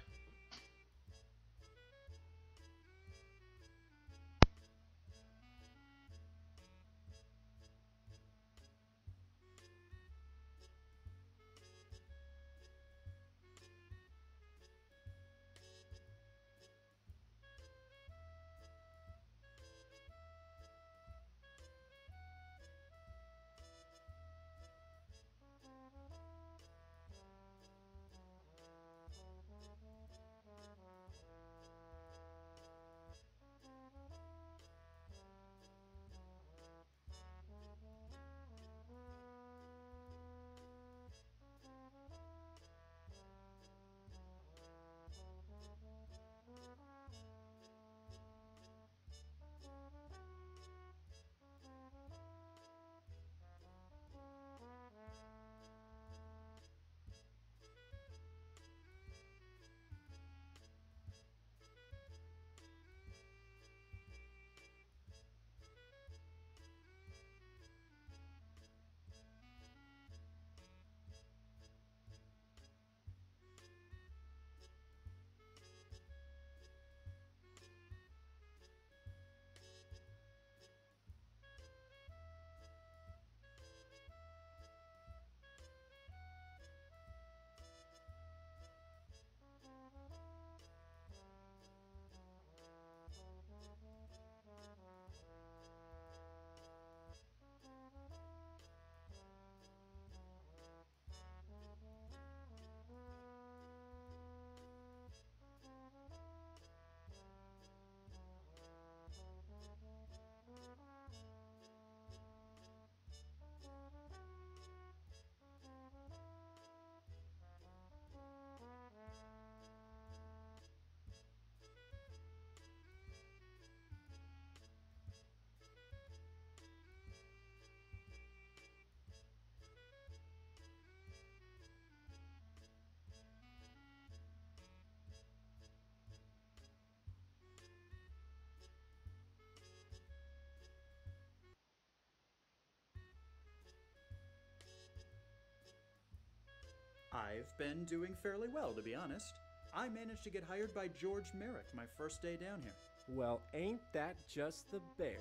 I've been doing fairly well, to be honest. I managed to get hired by George Merrick my first day down here. Well, ain't that just the berries?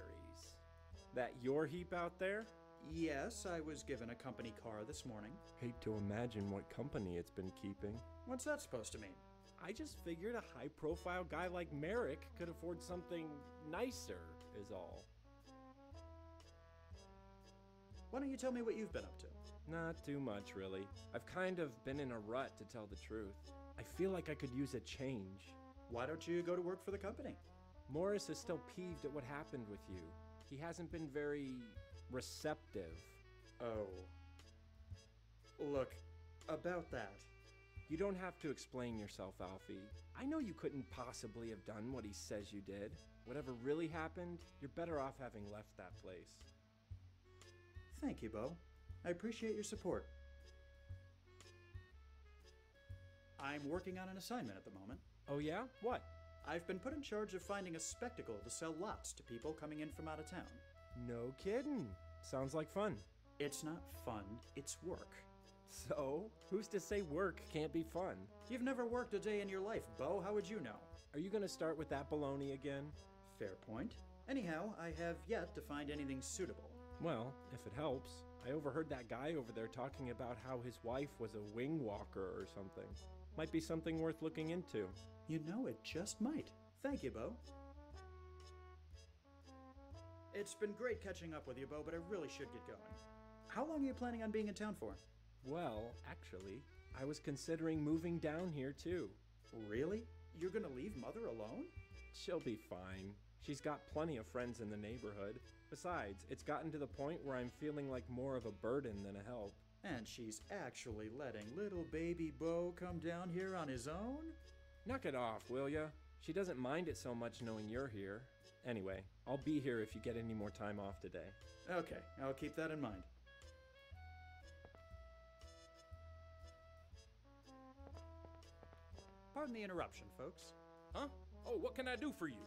That your heap out there? Yes, I was given a company car this morning. Hate to imagine what company it's been keeping. What's that supposed to mean? I just figured a high-profile guy like Merrick could afford something nicer, is all. Why don't you tell me what you've been up to? Not too much, really. I've kind of been in a rut, to tell the truth. I feel like I could use a change. Why don't you go to work for the company? Morris is still peeved at what happened with you. He hasn't been very receptive. Oh. Look, about that. You don't have to explain yourself, Alfie. I know you couldn't possibly have done what he says you did. Whatever really happened, you're better off having left that place. Thank you, Bo. I appreciate your support. I'm working on an assignment at the moment. Oh yeah? What? I've been put in charge of finding a spectacle to sell lots to people coming in from out of town. No kidding. Sounds like fun. It's not fun, it's work. So, who's to say work can't be fun? You've never worked a day in your life, Bo. How would you know? Are you gonna start with that baloney again? Fair point. Anyhow, I have yet to find anything suitable. Well, if it helps, I overheard that guy over there talking about how his wife was a wing walker or something. Might be something worth looking into. You know, it just might. Thank you, Bo. It's been great catching up with you, Bo, but I really should get going. How long are you planning on being in town for? Well, actually, I was considering moving down here too. Really? You're gonna leave Mother alone? She'll be fine. She's got plenty of friends in the neighborhood. Besides, it's gotten to the point where I'm feeling like more of a burden than a help. And she's actually letting little baby Bo come down here on his own? Knock it off, will ya? She doesn't mind it so much knowing you're here. Anyway, I'll be here if you get any more time off today. Okay, I'll keep that in mind. Pardon the interruption, folks. Huh? Oh, what can I do for you?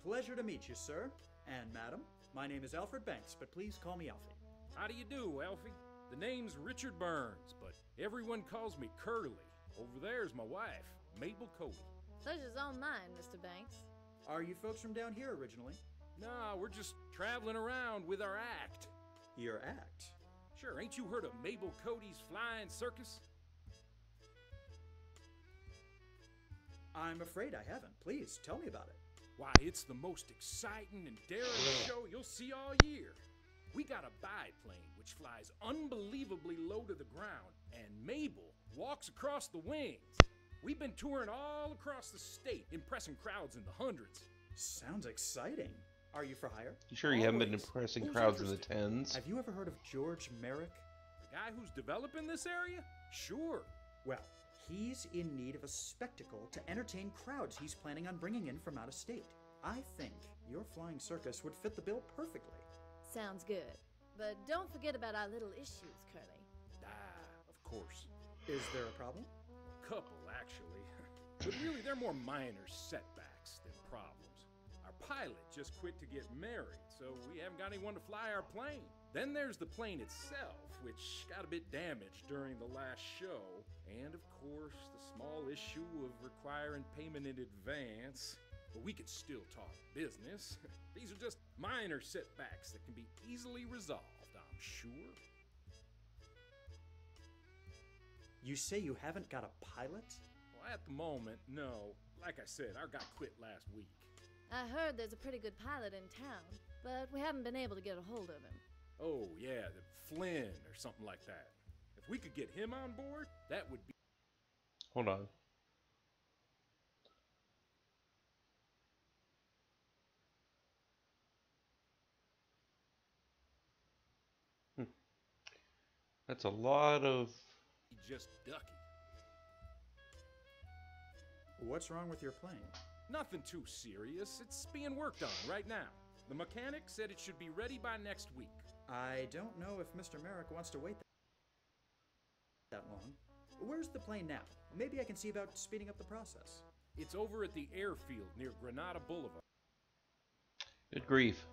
Pleasure to meet you, sir. And madam, my name is Alfred Banks, but please call me Alfie. How do you do, Alfie? The name's Richard Burns, but everyone calls me Curly. Over there's my wife, Mabel Cody. Pleasure's all mine, Mr. Banks. Are you folks from down here originally? Nah, we're just traveling around with our act. Your act? Sure, ain't you heard of Mabel Cody's Flying Circus? I'm afraid I haven't. Please, tell me about it. Why, it's the most exciting and daring show you'll see all year. We got a biplane which flies unbelievably low to the ground, and Mabel walks across the wings. We've been touring all across the state, impressing crowds in the hundreds. Sounds exciting. Are you for hire? You sure you haven't been Always. impressing Who's crowds in the interested? tens? Have you ever heard of George Merrick? The guy who's developing this area? Sure. Well, he's in need of a spectacle to entertain crowds he's planning on bringing in from out of state. I think your flying circus would fit the bill perfectly. Sounds good. But don't forget about our little issues, Curly. Of course. Is there a problem? Couple, actually. But really, they're more minor setbacks than problems. Our pilot just quit to get married, so we haven't got anyone to fly our plane. Then there's the plane itself, which got a bit damaged during the last show. And of course, the small issue of requiring payment in advance. But we can still talk business. These are just minor setbacks that can be easily resolved, I'm sure. You say you haven't got a pilot? Well, at the moment, no. Like I said, our guy quit last week. I heard there's a pretty good pilot in town, but we haven't been able to get a hold of him. Oh, yeah, the Flynn or something like that. If we could get him on board, that would be... Hold on. That's a lot of... just ducky. What's wrong with your plane? Nothing too serious. It's being worked on right now. The mechanic said it should be ready by next week. I don't know if Mr. Merrick wants to wait that long. Where's the plane now? Maybe I can see about speeding up the process. It's over at the airfield near Granada Boulevard. Good grief.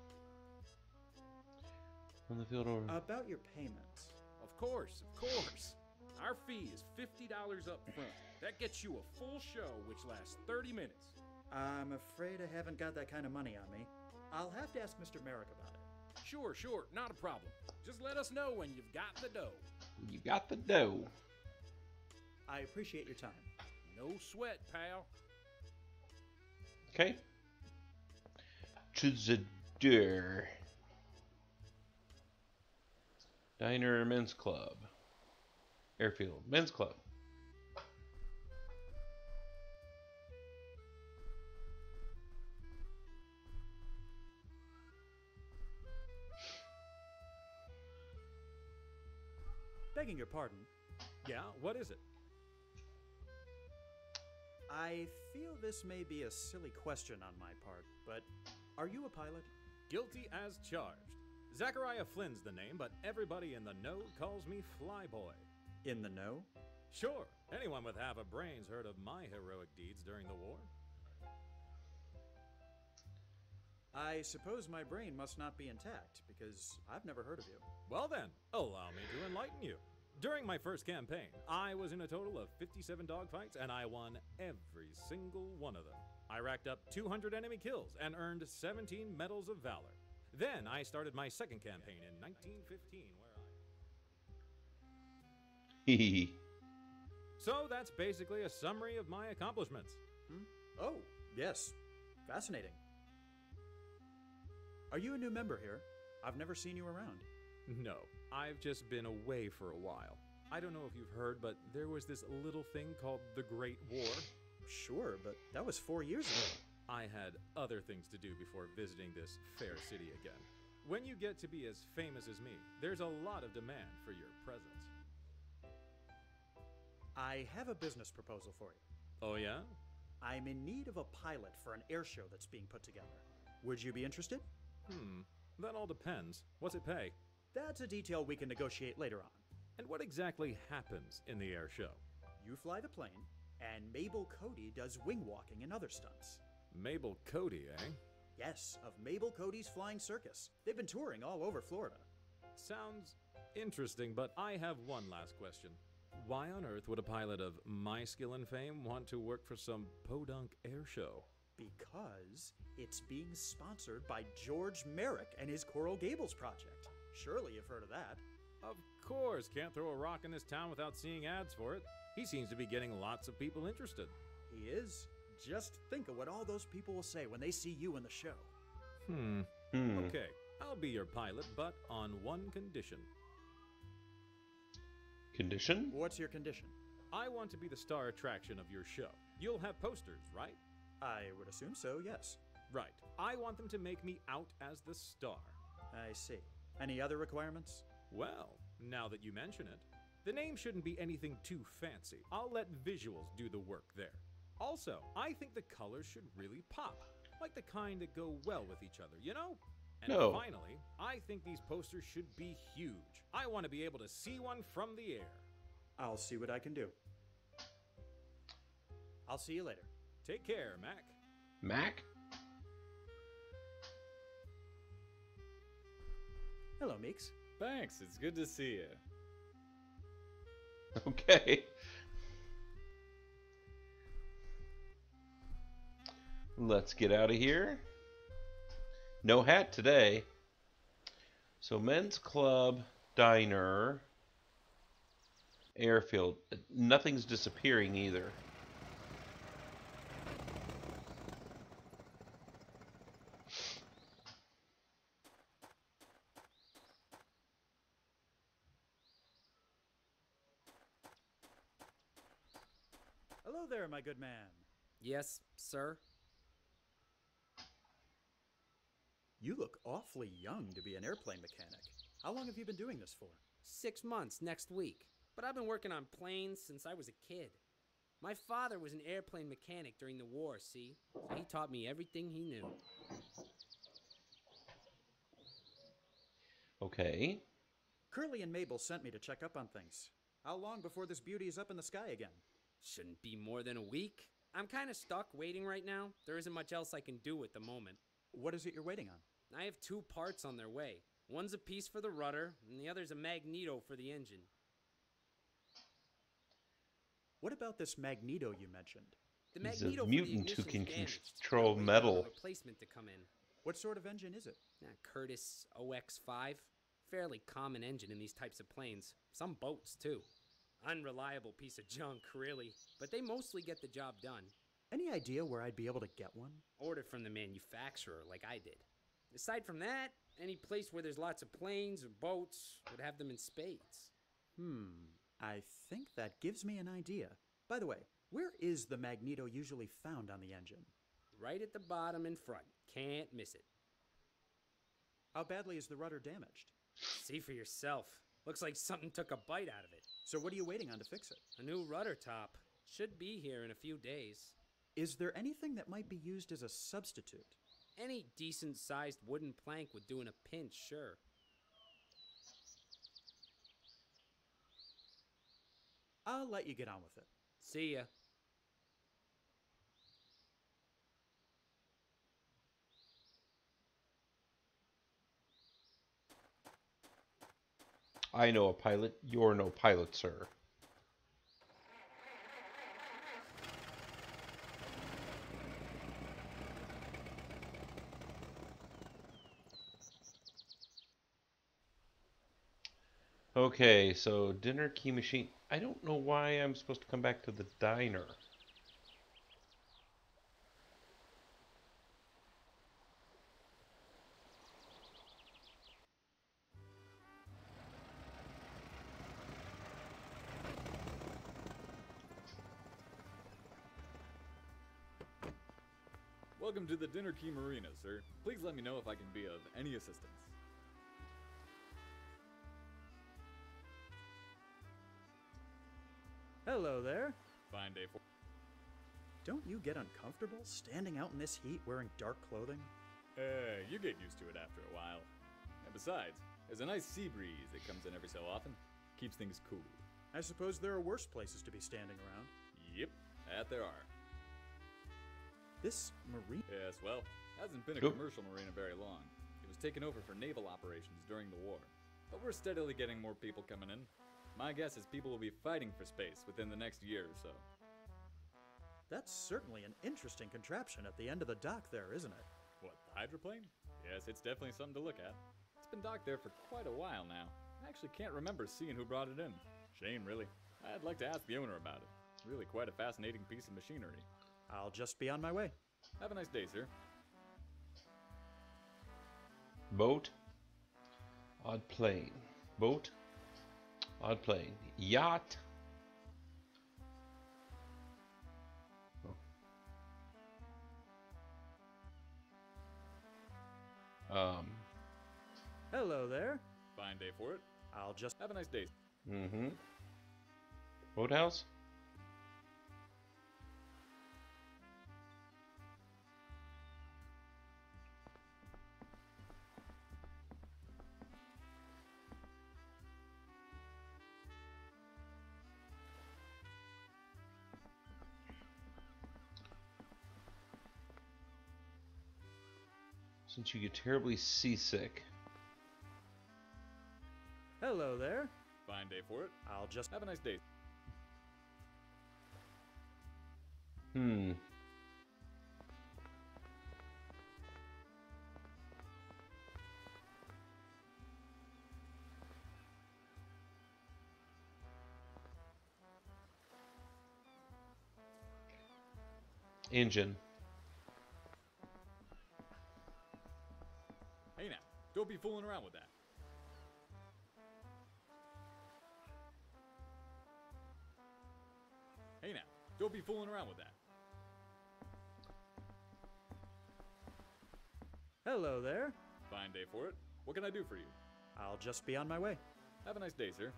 On the field over. About your payments. Of Of course, of course. Our fee is $50 up front. That gets you a full show, which lasts 30 minutes. I'm afraid I haven't got that kind of money on me. I'll have to ask Mr. Merrick about it. Sure, not a problem. Just let us know when you've got the dough. You got the dough. I appreciate your time. No sweat, pal. Okay. To the door. Diner, men's club. Airfield, men's club. Begging your pardon, Yeah, what is it? I feel this may be a silly question on my part, but are you a pilot? Guilty as charged. Zachariah Flynn's the name, but everybody in the know calls me Flyboy. In the know? Sure, anyone with half a brain's heard of my heroic deeds during the war. I suppose my brain must not be intact, because I've never heard of you. Well then, allow me to enlighten you. During my first campaign, I was in a total of 57 dogfights, and I won every single one of them. I racked up 200 enemy kills and earned 17 Medals of Valor. Then I started my second campaign in 1915, where So that's basically a summary of my accomplishments. Oh, yes. Fascinating. Are you a new member here? I've never seen you around. No, I've just been away for a while. I don't know if you've heard, but there was this little thing called the Great War. Sure, but that was 4 years ago. I had other things to do before visiting this fair city again. When you get to be as famous as me, there's a lot of demand for your presence. I have a business proposal for you. Oh yeah? I'm in need of a pilot for an air show that's being put together. Would you be interested? That all depends. What's it pay? That's a detail we can negotiate later on. And what exactly happens in the air show? You fly the plane, and Mabel Cody does wing walking and other stunts. Mabel Cody, eh? Yes, of Mabel Cody's Flying Circus. They've been touring all over Florida. Sounds interesting, but I have one last question. Why on earth would a pilot of my skill and fame want to work for some podunk air show? Because it's being sponsored by George Merrick and his Coral Gables project. Surely you've heard of that. Of course, can't throw a rock in this town without seeing ads for it. He seems to be getting lots of people interested. He is. Just think of what all those people will say when they see you in the show. Okay, I'll be your pilot, but on one condition. Condition? What's your condition? I want to be the star attraction of your show. You'll have posters, right? I would assume so, yes. Right. I want them to make me out as the star. I see. Any other requirements? Well, now that you mention it, the name shouldn't be anything too fancy. I'll let visuals do the work there. Also, I think the colors should really pop, like the kind that go well with each other, you know? And finally, I think these posters should be huge. I want to be able to see one from the air. I'll see what I can do. I'll see you later. Take care, Mac. Mac? Hello, Meeks. Thanks, it's good to see you. Okay. Let's get out of here. No hat today. So men's club, diner, airfield. Nothing's disappearing either. Hello there, my good man. Yes, sir? You look awfully young to be an airplane mechanic. How long have you been doing this for? 6 months next week. But I've been working on planes since I was a kid. My father was an airplane mechanic during the war, see? So he taught me everything he knew. Okay. Curly and Mabel sent me to check up on things. How long before this beauty is up in the sky again? Shouldn't be more than a week. I'm kind of stuck waiting right now. There isn't much else I can do at the moment. What is it you're waiting on? I have 2 parts on their way. One's a piece for the rudder, and the other's a magneto for the engine. What about this magneto you mentioned? The He's a magneto for mutant the who ignition's can damaged. control We're waiting on metal. a replacement to come in. What sort of engine is it? Curtiss OX5. Fairly common engine in these types of planes. Some boats, too. Unreliable piece of junk, really. But they mostly get the job done. Any idea where I'd be able to get one? Order from the manufacturer, like I did. Aside from that, any place where there's lots of planes or boats would have them in spades. I think that gives me an idea. By the way, where is the magneto usually found on the engine? Right at the bottom in front. Can't miss it. How badly is the rudder damaged? See for yourself. Looks like something took a bite out of it. So what are you waiting on to fix it? A new rudder top. Should be here in a few days. Is there anything that might be used as a substitute? Any decent-sized wooden plank would do in a pinch, sure. I'll let you get on with it. See ya. I know a pilot. You're no pilot, sir. Okay, so dinner key machine. I don't know why I'm supposed to come back to the diner. Welcome to the Dinner Key Marina, sir. Please let me know if I can be of any assistance. Hello there. Fine day for... Don't you get uncomfortable standing out in this heat wearing dark clothing? You get used to it after a while. And besides, there's a nice sea breeze that comes in every so often. Keeps things cool. I suppose there are worse places to be standing around. Yep, that there are. This marina... Yes, well, hasn't been a commercial marina very long. It was taken over for naval operations during the war. But we're steadily getting more people coming in. My guess is people will be fighting for space within the next year or so. That's certainly an interesting contraption at the end of the dock there, isn't it? What, the hydroplane? Yes, it's definitely something to look at. It's been docked there for quite a while now. I actually can't remember seeing who brought it in. Shame, really. I'd like to ask the owner about it. Really quite a fascinating piece of machinery. I'll just be on my way. Have a nice day, sir. Boat. Odd plane. Boat. Odd plane. Yacht. Hello there. Fine day for it. I'll just... Have a nice day. Mm-hmm. Boathouse? Since you get terribly seasick. Hello there. Fine day for it. I'll just... Have a nice day. Engine. Hey now, don't be fooling around with that. Hey now, don't be fooling around with that. Hello there. Fine day for it. What can I do for you? I'll just be on my way. Have a nice day, sir.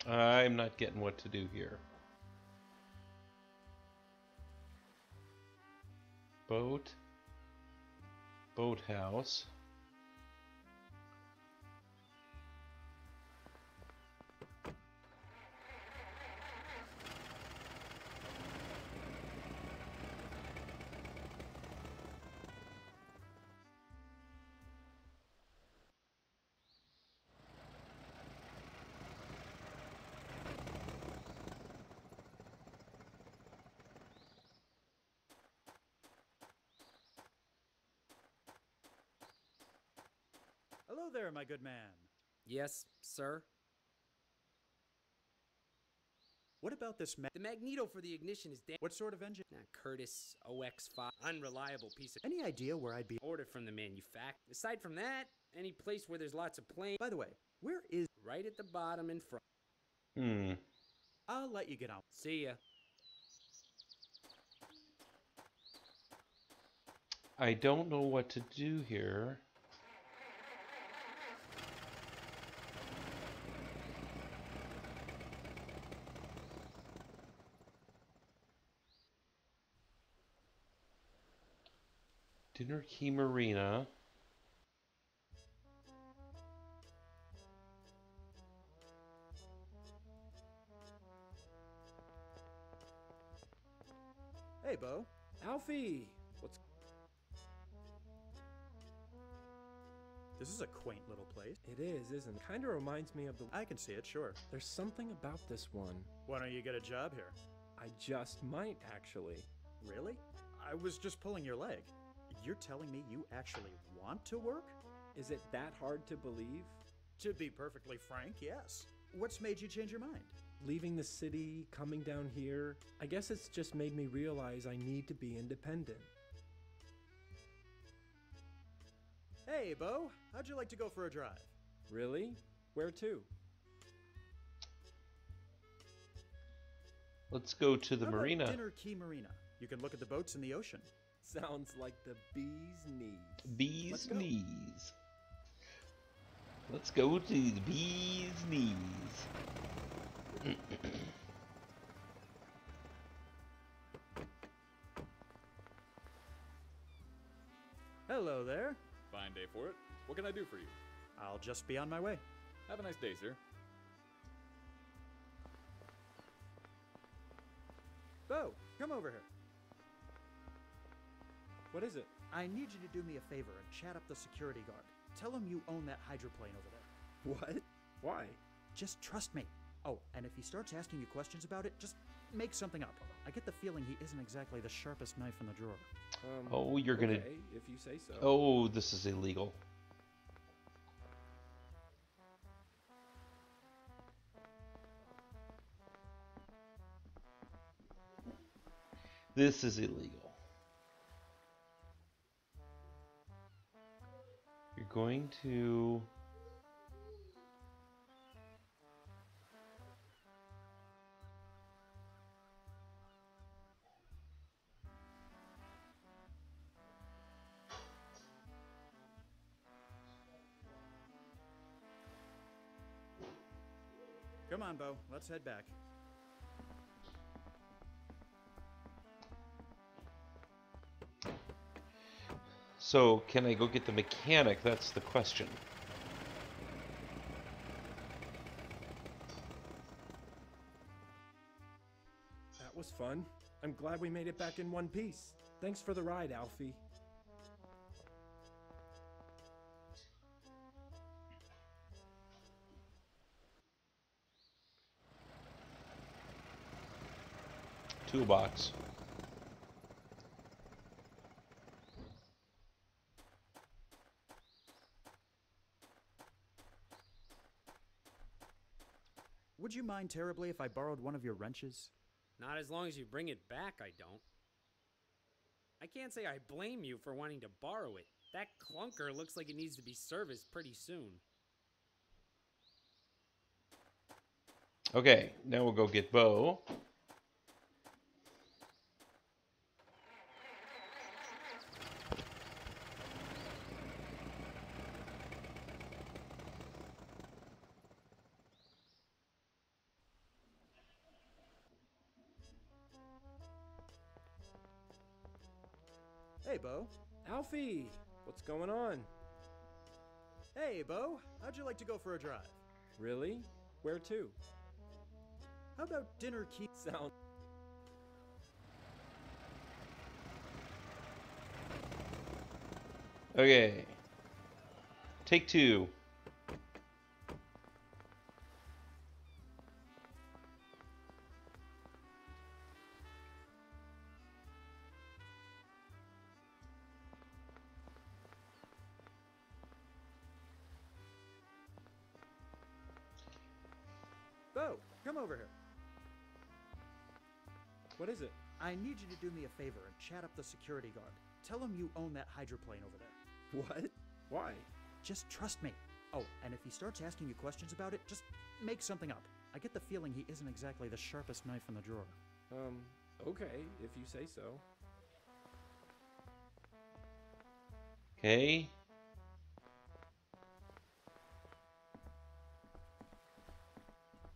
I'm not getting what to do here. Boat. Boathouse. Hello there, my good man. Yes, sir. What about this The magneto for the ignition is damn. What sort of engine? Curtis OX5. Unreliable piece of. Any idea where I'd be? Ordered from the manufacturer. Aside from that, any place where there's lots of planes. By the way, where is? Right at the bottom in front. I'll let you get out. See ya. I don't know what to do here. Dinner Key Marina. Hey, Bo. Alfie! What's... This is a quaint little place. It is, isn't it? Kinda reminds me of the... I can see it, sure. There's something about this one. Why don't you get a job here? I just might, actually. Really? I was just pulling your leg. You're telling me you actually want to work? Is it that hard to believe? To be perfectly frank, yes. What's made you change your mind? Leaving the city, coming down here, I guess it's just made me realize I need to be independent. Hey, Bo, how'd you like to go for a drive? Really? Where to? Let's go to the How about marina. Dinner Key Marina. You can look at the boats in the ocean. Sounds like the bee's knees. Bee's knees. Let's go to the bee's knees. Hello there. Fine day for it. What can I do for you? I'll just be on my way. Have a nice day, sir. Bo, come over here. What is it? I need you to do me a favor and chat up the security guard. Tell him you own that hydroplane over there. What? Why? Just trust me. Oh, and if he starts asking you questions about it, just make something up. I get the feeling he isn't exactly the sharpest knife in the drawer. Oh, you're gonna... Okay, if you say so. Oh, this is illegal. This is illegal. You're going to... Come on, Bo. Let's head back. So, can I go get the mechanic? That's the question. That was fun. I'm glad we made it back in one piece. Thanks for the ride, Alfie. Toolbox. Would you mind terribly if I borrowed one of your wrenches? Not as long as you bring it back, I don't. I can't say I blame you for wanting to borrow it. That clunker looks like it needs to be serviced pretty soon. Okay, now we'll go get Bo. Hey, Bo. Alfie! What's going on? Hey, Bo. How'd you like to go for a drive? Really? Where to? How about Dinner Key... Sound... Okay. Take two. Come over here. What is it? I need you to do me a favor and chat up the security guard. Tell him you own that hydroplane over there. What? Why? Just trust me. Oh, and if he starts asking you questions about it, just make something up. I get the feeling he isn't exactly the sharpest knife in the drawer. Okay, if you say so. Okay.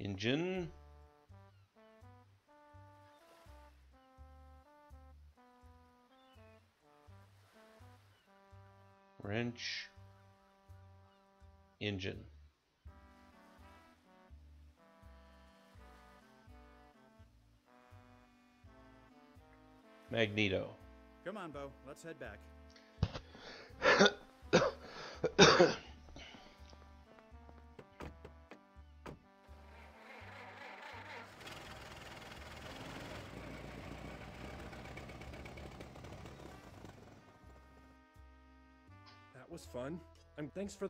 Engine. Wrench. Engine. Magneto. Come on, Bo. Let's head back. That was fun. Thanks for...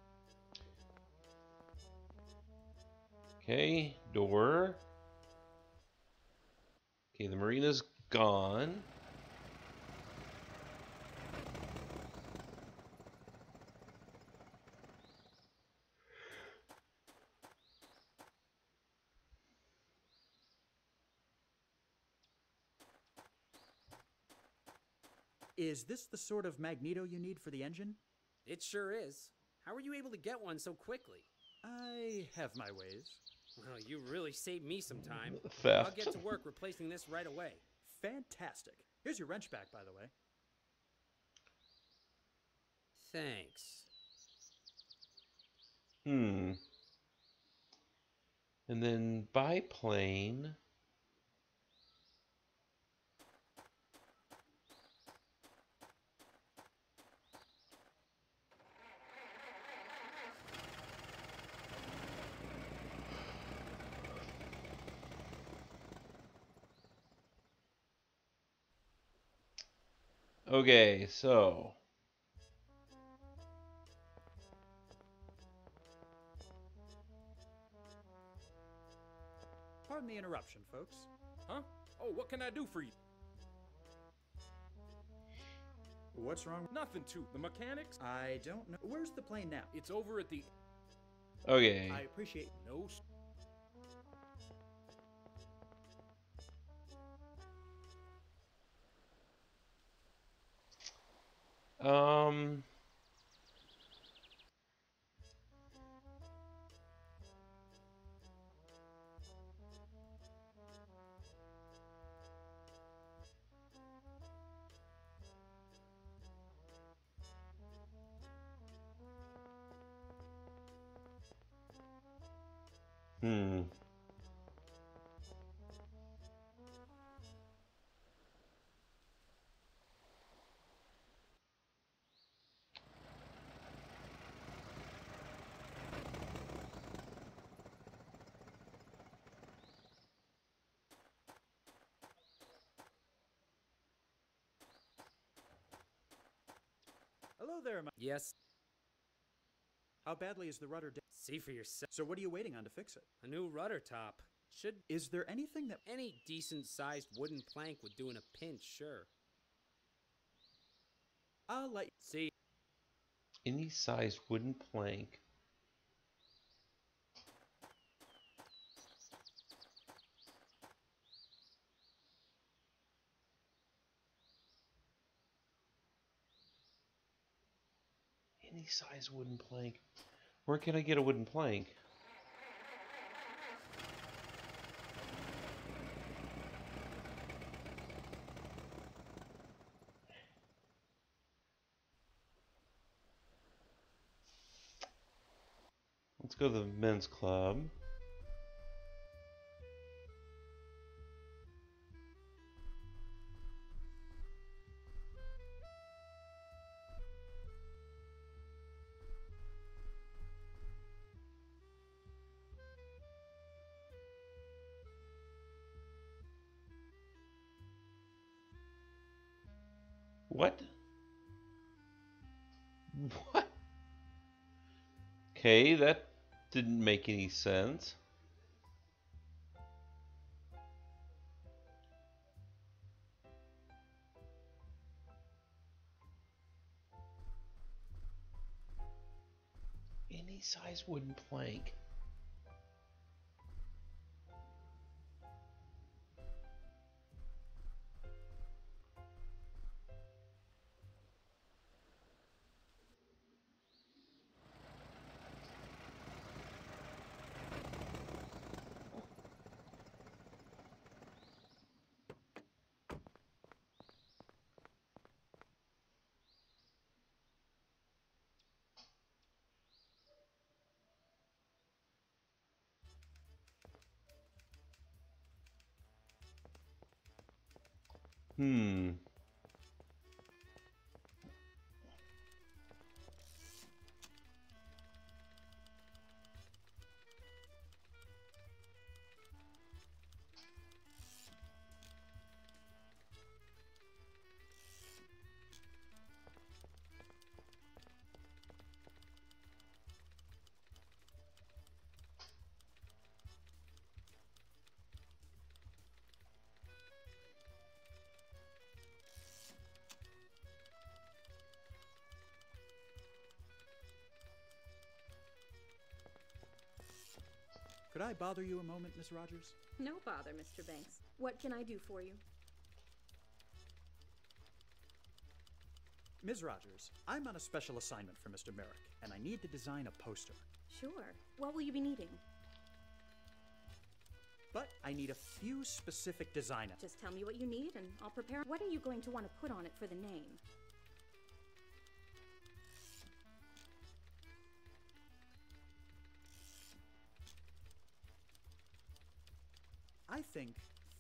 Okay, door. Okay, the marina's gone. Is this the sort of Magneto you need for the engine? It sure is. How were you able to get one so quickly? I have my ways. Well, you really saved me some time. Theft. I'll get to work replacing this right away. Fantastic. Here's your wrench back, by the way. Thanks. And then biplane. Okay, so Pardon the interruption, folks. Huh? Oh, what can I do for you? What's wrong? Nothing to the mechanics. I don't know. Where's the plane now? It's over at the... okay. I appreciate... No... Hello there, Yes. How badly is the rudder See for yourself. So what are you waiting on to fix it? A new rudder top. Is there anything that... Any decent-sized wooden plank would do in a pinch, sure. I'll let you... See. Any size wooden plank. Any size wooden plank. Where can I get a wooden plank? Let's go to the men's club. What? What? Okay, that didn't make any sense. any size wooden plank. Hmm. Could I bother you a moment, Miss Rogers? No bother, Mr. Banks. What can I do for you? Ms. Rogers, I'm on a special assignment for Mr. Merrick, and I need to design a poster. Sure. What will you be needing? But I need a few specific design. Just tell me what you need, and I'll prepare. What are you going to want to put on it for the name? I think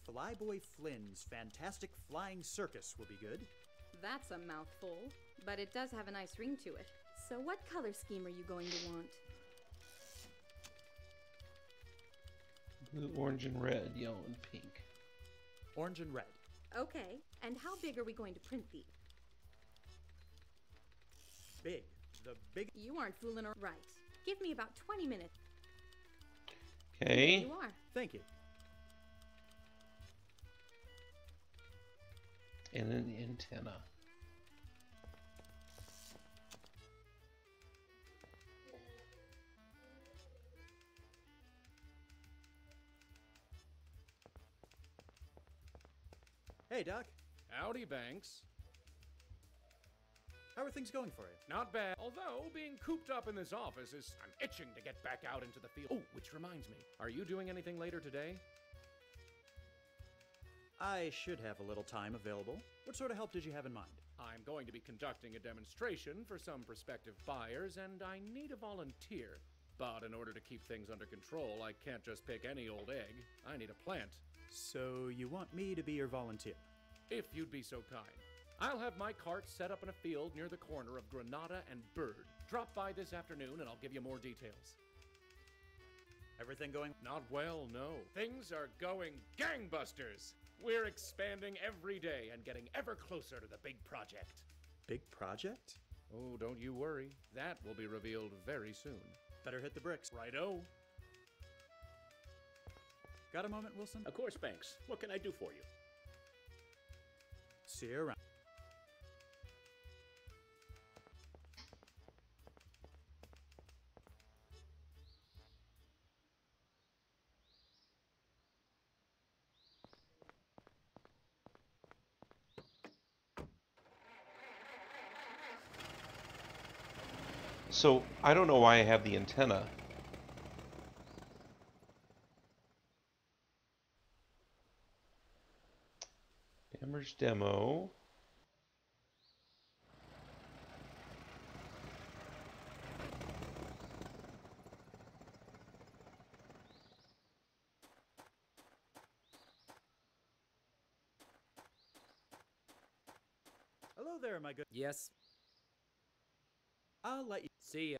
Flyboy Flynn's Fantastic Flying Circus will be good. That's a mouthful, but it does have a nice ring to it. So what color scheme are you going to want? Blue, orange, and red, yellow, and pink. Orange and red. Okay, and how big are we going to print these? Big. The big... You aren't fooling around. Right. Give me about 20 minutes. Okay. There you are. Thank you. And an antenna. Hey, Doc. Howdy, Banks. How are things going for you? Not bad. Although, being cooped up in this office is... I'm itching to get back out into the field. Oh, which reminds me. Are you doing anything later today? I should have a little time available. What sort of help did you have in mind? I'm going to be conducting a demonstration for some prospective buyers, and I need a volunteer. But in order to keep things under control, I can't just pick any old egg. I need a plant. So you want me to be your volunteer? If you'd be so kind. I'll have my cart set up in a field near the corner of Granada and Bird. Drop by this afternoon and I'll give you more details. Everything going? Not well, no. Things are going gangbusters. We're expanding every day and getting ever closer to the big project. Big project? Oh, don't you worry. That will be revealed very soon. Better hit the bricks. Righto. Got a moment, Wilson? Of course, Banks. What can I do for you? See you around. So, I don't know why I have the antenna. Dammer's demo. Hello there, my good... Yes. I'll let you... See ya.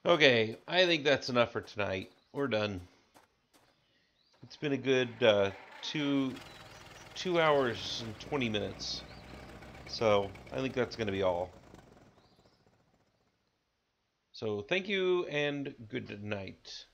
Okay, I think that's enough for tonight. We're done. It's been a good 2 hours and 20 minutes. So, I think that's going to be all. So, thank you and good night.